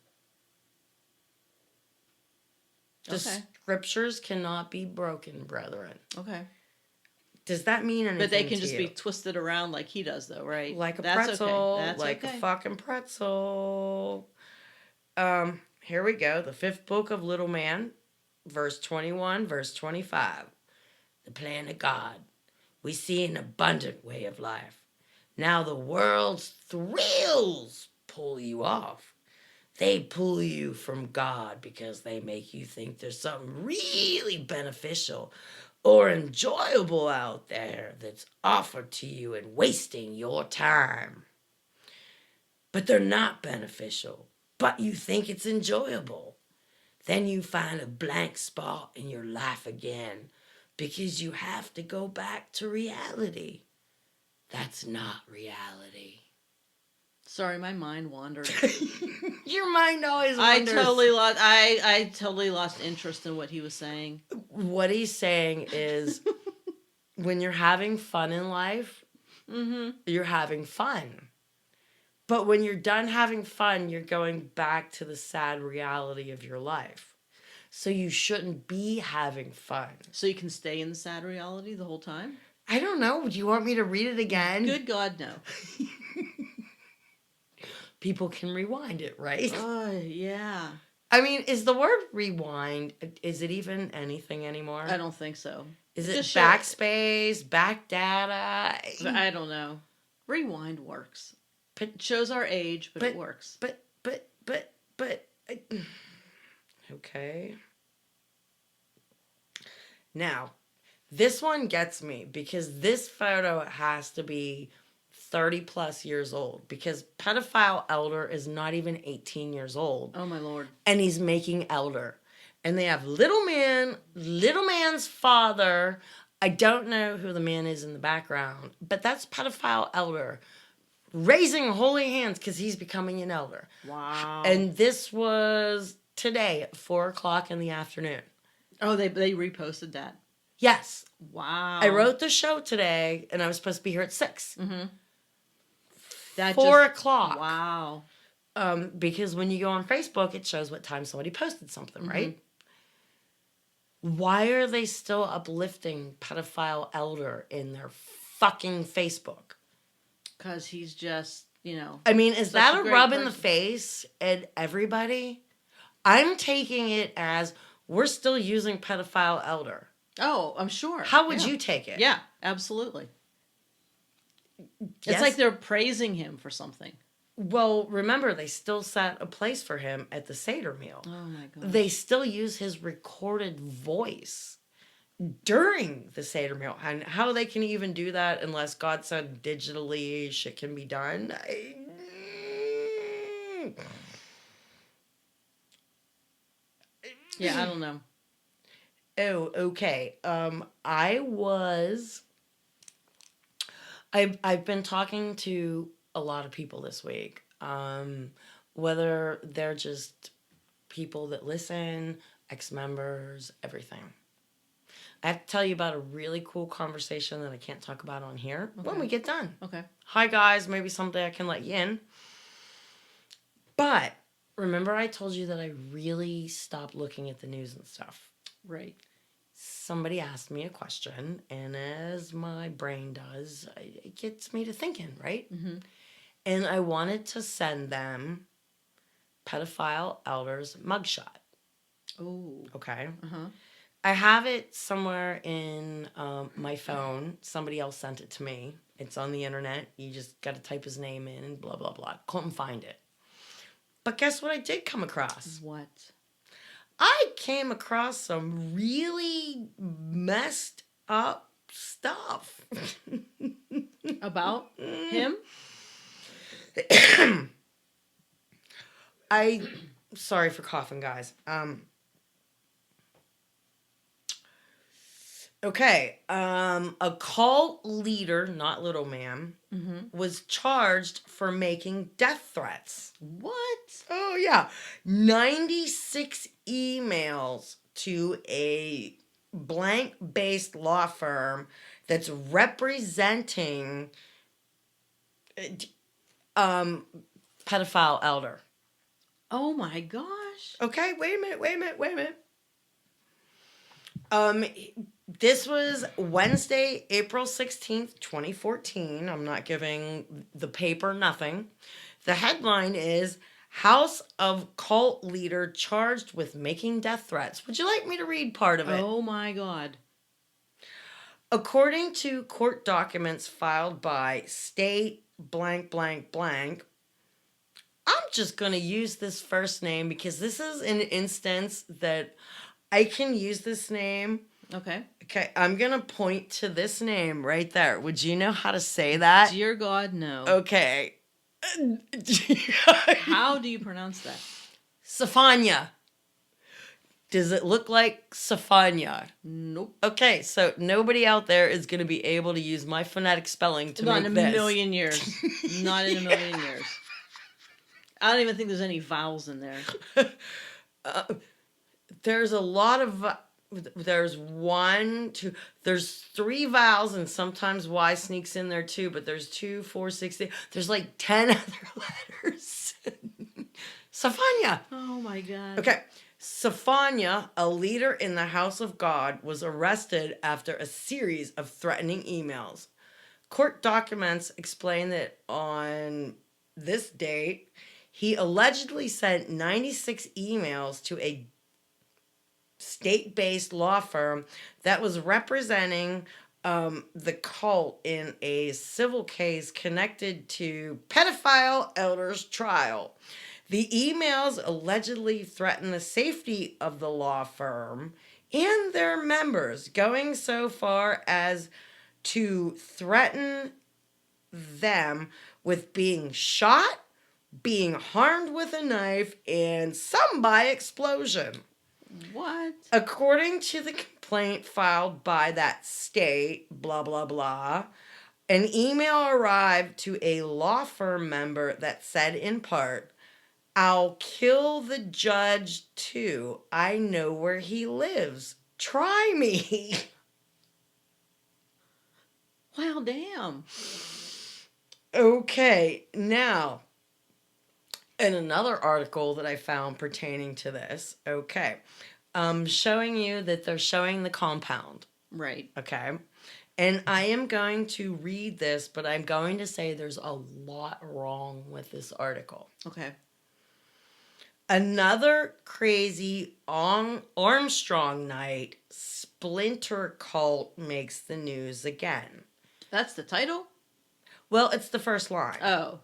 The Okay. scriptures cannot be broken, brethren. Okay. Does that mean anything But they can to just you? be twisted around like he does, though, right? Like a That's pretzel, Okay. That's like okay. a fucking pretzel. Here we go. The 5th book of Little Man, verse 21, verse 25. The plan of God. We see an abundant way of life. Now the world's thrills pull you off. They pull you from God because they make you think there's something really beneficial or enjoyable out there that's offered to you and wasting your time. But they're not beneficial, but you think it's enjoyable. Then you find a blank spot in your life again because you have to go back to reality. That's not reality. Sorry, my mind wandered. Your mind always I wanders. totally lost interest in what he was saying. What he's saying is when you're having fun in life, you're having fun. But when you're done having fun, you're going back to the sad reality of your life. So you shouldn't be having fun. So you can stay in the sad reality the whole time? I don't know. Do you want me to read it again? Good God, no. People can rewind it, right? Oh, yeah. I mean, is the word rewind, is it even anything anymore? I don't think so. Is it Just show- backspace, back data? I don't know. Rewind works. But- It shows our age, but it works. Okay. Now, this one gets me because this photo has to be 30 plus years old because pedophile elder is not even 18 years old. Oh, my Lord. And he's making elder. And they have little man's father. I don't know who the man is in the background, but that's pedophile elder raising holy hands because he's becoming an elder. Wow. And this was today at 4:00 in the afternoon. Oh, they reposted that. Yes. Wow. I wrote the show today and I was supposed to be here at 6. Mm-hmm. That 4 o'clock. Wow. Because when you go on Facebook, it shows what time somebody posted something, right? Why are they still uplifting pedophile elder in their fucking Facebook? Because he's just, I mean, is such that a a great rub in the person. face at everybody? I'm taking it as we're still using pedophile elder. Oh, I'm sure. How would Yeah. you take it? Yeah, absolutely. Yes? It's like they're praising him for something. Well, remember, they still set a place for him at the Seder meal. Oh my God. They still use his recorded voice during the Seder meal. And how they can even do that unless God said digitally shit can be done. Yeah, I don't know. Oh, okay. I've been talking to a lot of people this week. Whether they're just people that listen, ex-members, everything. I have to tell you about a really cool conversation that I can't talk about on here when we get done. Okay. Hi guys, maybe someday I can let you in. But remember I told you that I really stopped looking at the news and stuff. Right. Somebody asked me a question, and as my brain does, it gets me to thinking, right? Mm-hmm. And I wanted to send them pedophile elders mugshot. Oh. Okay. Uh-huh. I have it somewhere in my phone. Somebody else sent it to me. It's on the internet. You just got to type his name in and blah, blah, blah. Couldn't find it. But guess what I did come across? What? I came across some really messed up stuff. About him? Sorry for coughing, guys. Okay. A cult leader, not little ma'am, was charged for making death threats. What? Oh, yeah. 96 emails to a blank-based law firm that's representing pedophile elder. Oh my gosh. Okay, wait a minute. This was Wednesday, April 16th, 2014. I'm not giving the paper nothing. The headline is House of Cult Leader Charged with Making Death Threats. Would you like me to read part of it? Oh my God. According to court documents filed by state blank blank blank, I'm just going to use this first name because this is an instance that I can use this name. Okay. Okay, I'm going to point to this name right there. Would you know how to say that? Dear God, no. Okay. How do you pronounce that? Safanya. Does it look like Safanya? Nope. Okay, so nobody out there is going to be able to use my phonetic spelling to Not make in this. a million years. Not in a million years. I don't even think there's any vowels in there. There's a lot of... There's there's 3 vowels, and sometimes Y sneaks in there too, but there's 2, 4, 6, 8. There's like 10 other letters. Safanya. Oh my God. Okay. Safanya, a leader in the House of God, was arrested after a series of threatening emails. Court documents explain that on this date, he allegedly sent 96 emails to a state-based law firm that was representing the cult in a civil case connected to pedophile elders trial. The emails allegedly threaten the safety of the law firm and their members, going so far as to threaten them with being shot, being harmed with a knife, and some by explosion. What? According to the complaint filed by that state, blah, blah, blah, an email arrived to a law firm member that said in part, "I'll kill the judge too. I know where he lives. Try me." Well, damn. Okay, now, in another article that I found pertaining to this, okay, showing you that they're showing the compound, Right. okay? And I am going to read this, but I'm going to say there's a lot wrong with this article. Okay. Another crazy Armstrong night, splinter cult makes the news again. That's the title? Well, it's the first line. Oh.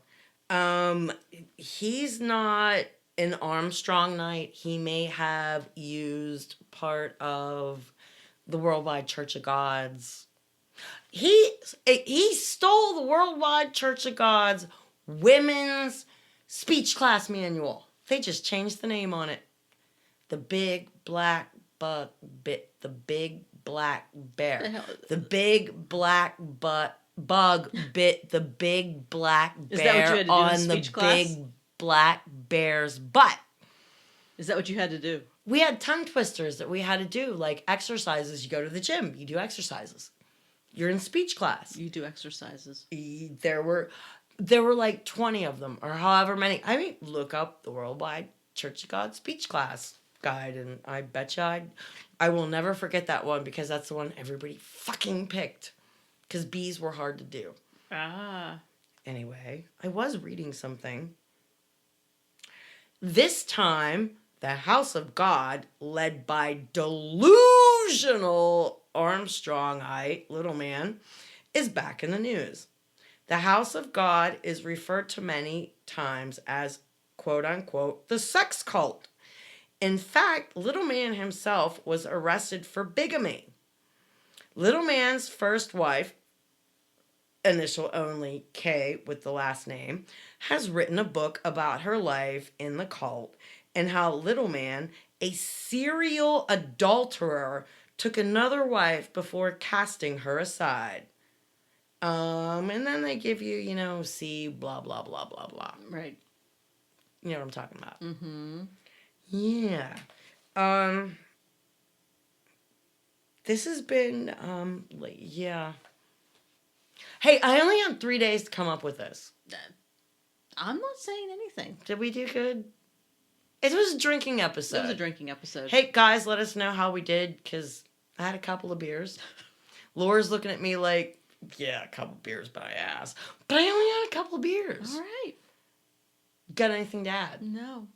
He's not an Armstrong night. He may have used part of the Worldwide Church of God's. He stole the Worldwide Church of God's women's speech class manual. They just changed the name on it. The big black bug bit the big black bear. The hell- The big black bug bit the big black Is that what you bear had to do in on the speech class? big black bear's butt. Is that what you had to do? We had tongue twisters that we had to do, like exercises. You go to the gym, you do exercises. You're in speech class. You do exercises. There were like 20 of them, or however many. I mean, look up the Worldwide Church of God speech class guide, and I bet you I will never forget that one, because that's the one everybody fucking picked, because B's were hard to do. Ah. Anyway, I was reading something. This time, the House of God, led by delusional Armstrongite little man, is back in the news. The House of God is referred to many times as, quote unquote, the sex cult. In fact, Little Man himself was arrested for bigamy. Little Man's first wife, initial only K with the last name, has written a book about her life in the cult and how Little Man, a serial adulterer, took another wife before casting her aside. And then they give you, see, blah, blah, blah, blah, blah. Right. You know what I'm talking about. Mm-hmm. Yeah. This has been, yeah. Hey, I only had 3 days to come up with this. I'm not saying anything. Did we do good? It was a drinking episode. It was a drinking episode. Hey, guys, let us know how we did, because I had a couple of beers. Laura's looking at me like, yeah, a couple beers by my ass. But I only had a couple of beers. All right. Got anything to add? No.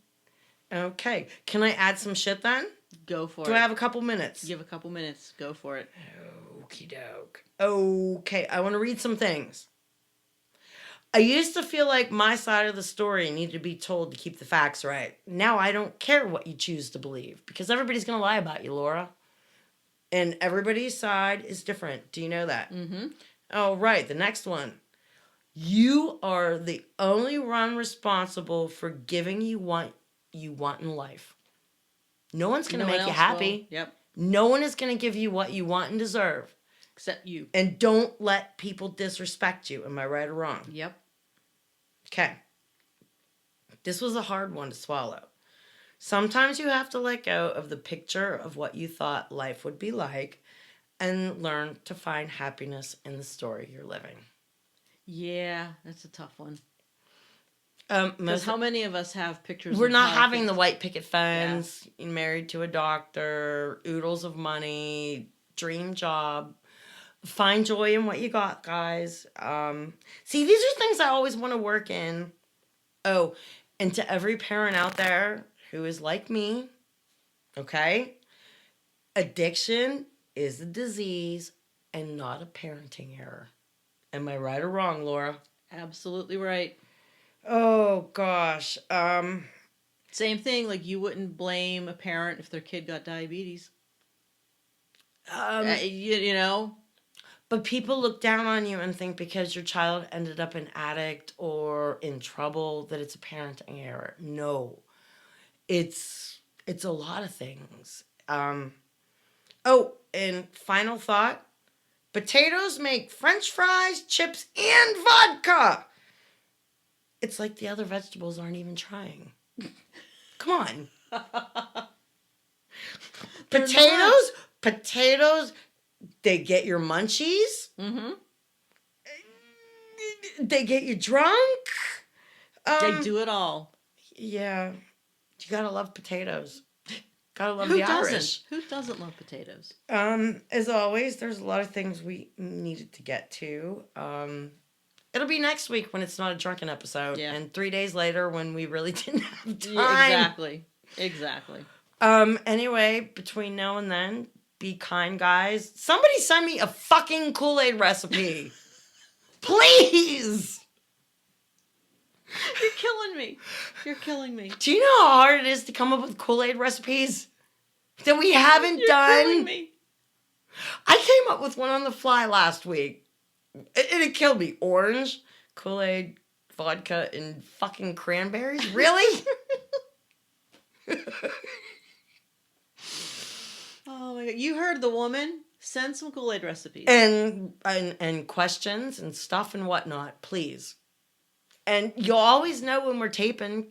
Okay. Can I add some shit then? Go for it. Do I have a couple minutes? Give a couple minutes. Go for it. Okie doke. Okay, I want to read some things. I used to feel like my side of the story needed to be told to keep the facts right. Now I don't care what you choose to believe, because everybody's going to lie about you, Laura. And everybody's side is different. Do you know that? Mm-hmm. Oh, right. The next one. You are the only one responsible for giving you what you want in life. No one's going to make you happy. Will. Yep. No one is going to give you what you want and deserve. Except you. And don't let people disrespect you. Am I right or wrong? Yep. Okay. This was a hard one to swallow. Sometimes you have to let go of the picture of what you thought life would be like and learn to find happiness in the story you're living. Yeah, that's a tough one. Most how many of us have pictures? We're of not how having things- the white picket fence, married to a doctor, oodles of money, dream job. Find joy in what you got, guys. See, these are things I always want to work in. Oh, and to every parent out there who is like me, okay? Addiction is a disease and not a parenting error. Am I right or wrong, Laura? Absolutely right. Oh, gosh. Same thing, like you wouldn't blame a parent if their kid got diabetes. You know? But people look down on you and think because your child ended up an addict or in trouble that it's a parenting error. No. It's a lot of things. Oh, and final thought. Potatoes make French fries, chips, and vodka. It's like the other vegetables aren't even trying. Come on. Potatoes, they get your munchies. Mm-hmm. They get you drunk. They do it all. Yeah. You gotta love potatoes. Gotta love Who the doesn't? Irish. Who doesn't love potatoes? As always, there's a lot of things we needed to get to. It'll be next week when it's not a drunken episode, Yeah. and 3 days later when we really didn't have time. Yeah, exactly. Anyway, between now and then, be kind, guys. Somebody send me a fucking Kool-Aid recipe. Please! You're killing me. You're killing me. Do you know how hard it is to come up with Kool-Aid recipes that we haven't You're done? killing me. I came up with one on the fly last week. It killed me. Orange, Kool-Aid, vodka, and fucking cranberries? Really? Oh my god. You heard the woman. Send some Kool-Aid recipes. and questions and stuff and whatnot, please. And you'll always know when we're taping.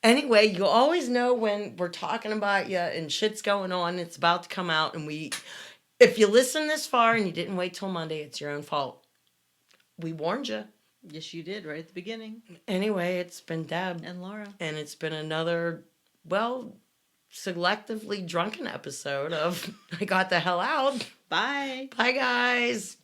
Anyway, you'll always know when we're talking about you and shit's going on. It's about to come out. And if you listen this far and you didn't wait till Monday, it's your own fault. We warned you. Yes, you did right at the beginning. Anyway, it's been Deb. And Laura. And it's been another, selectively drunken episode of I Got the Hell Out. Bye. Bye, guys.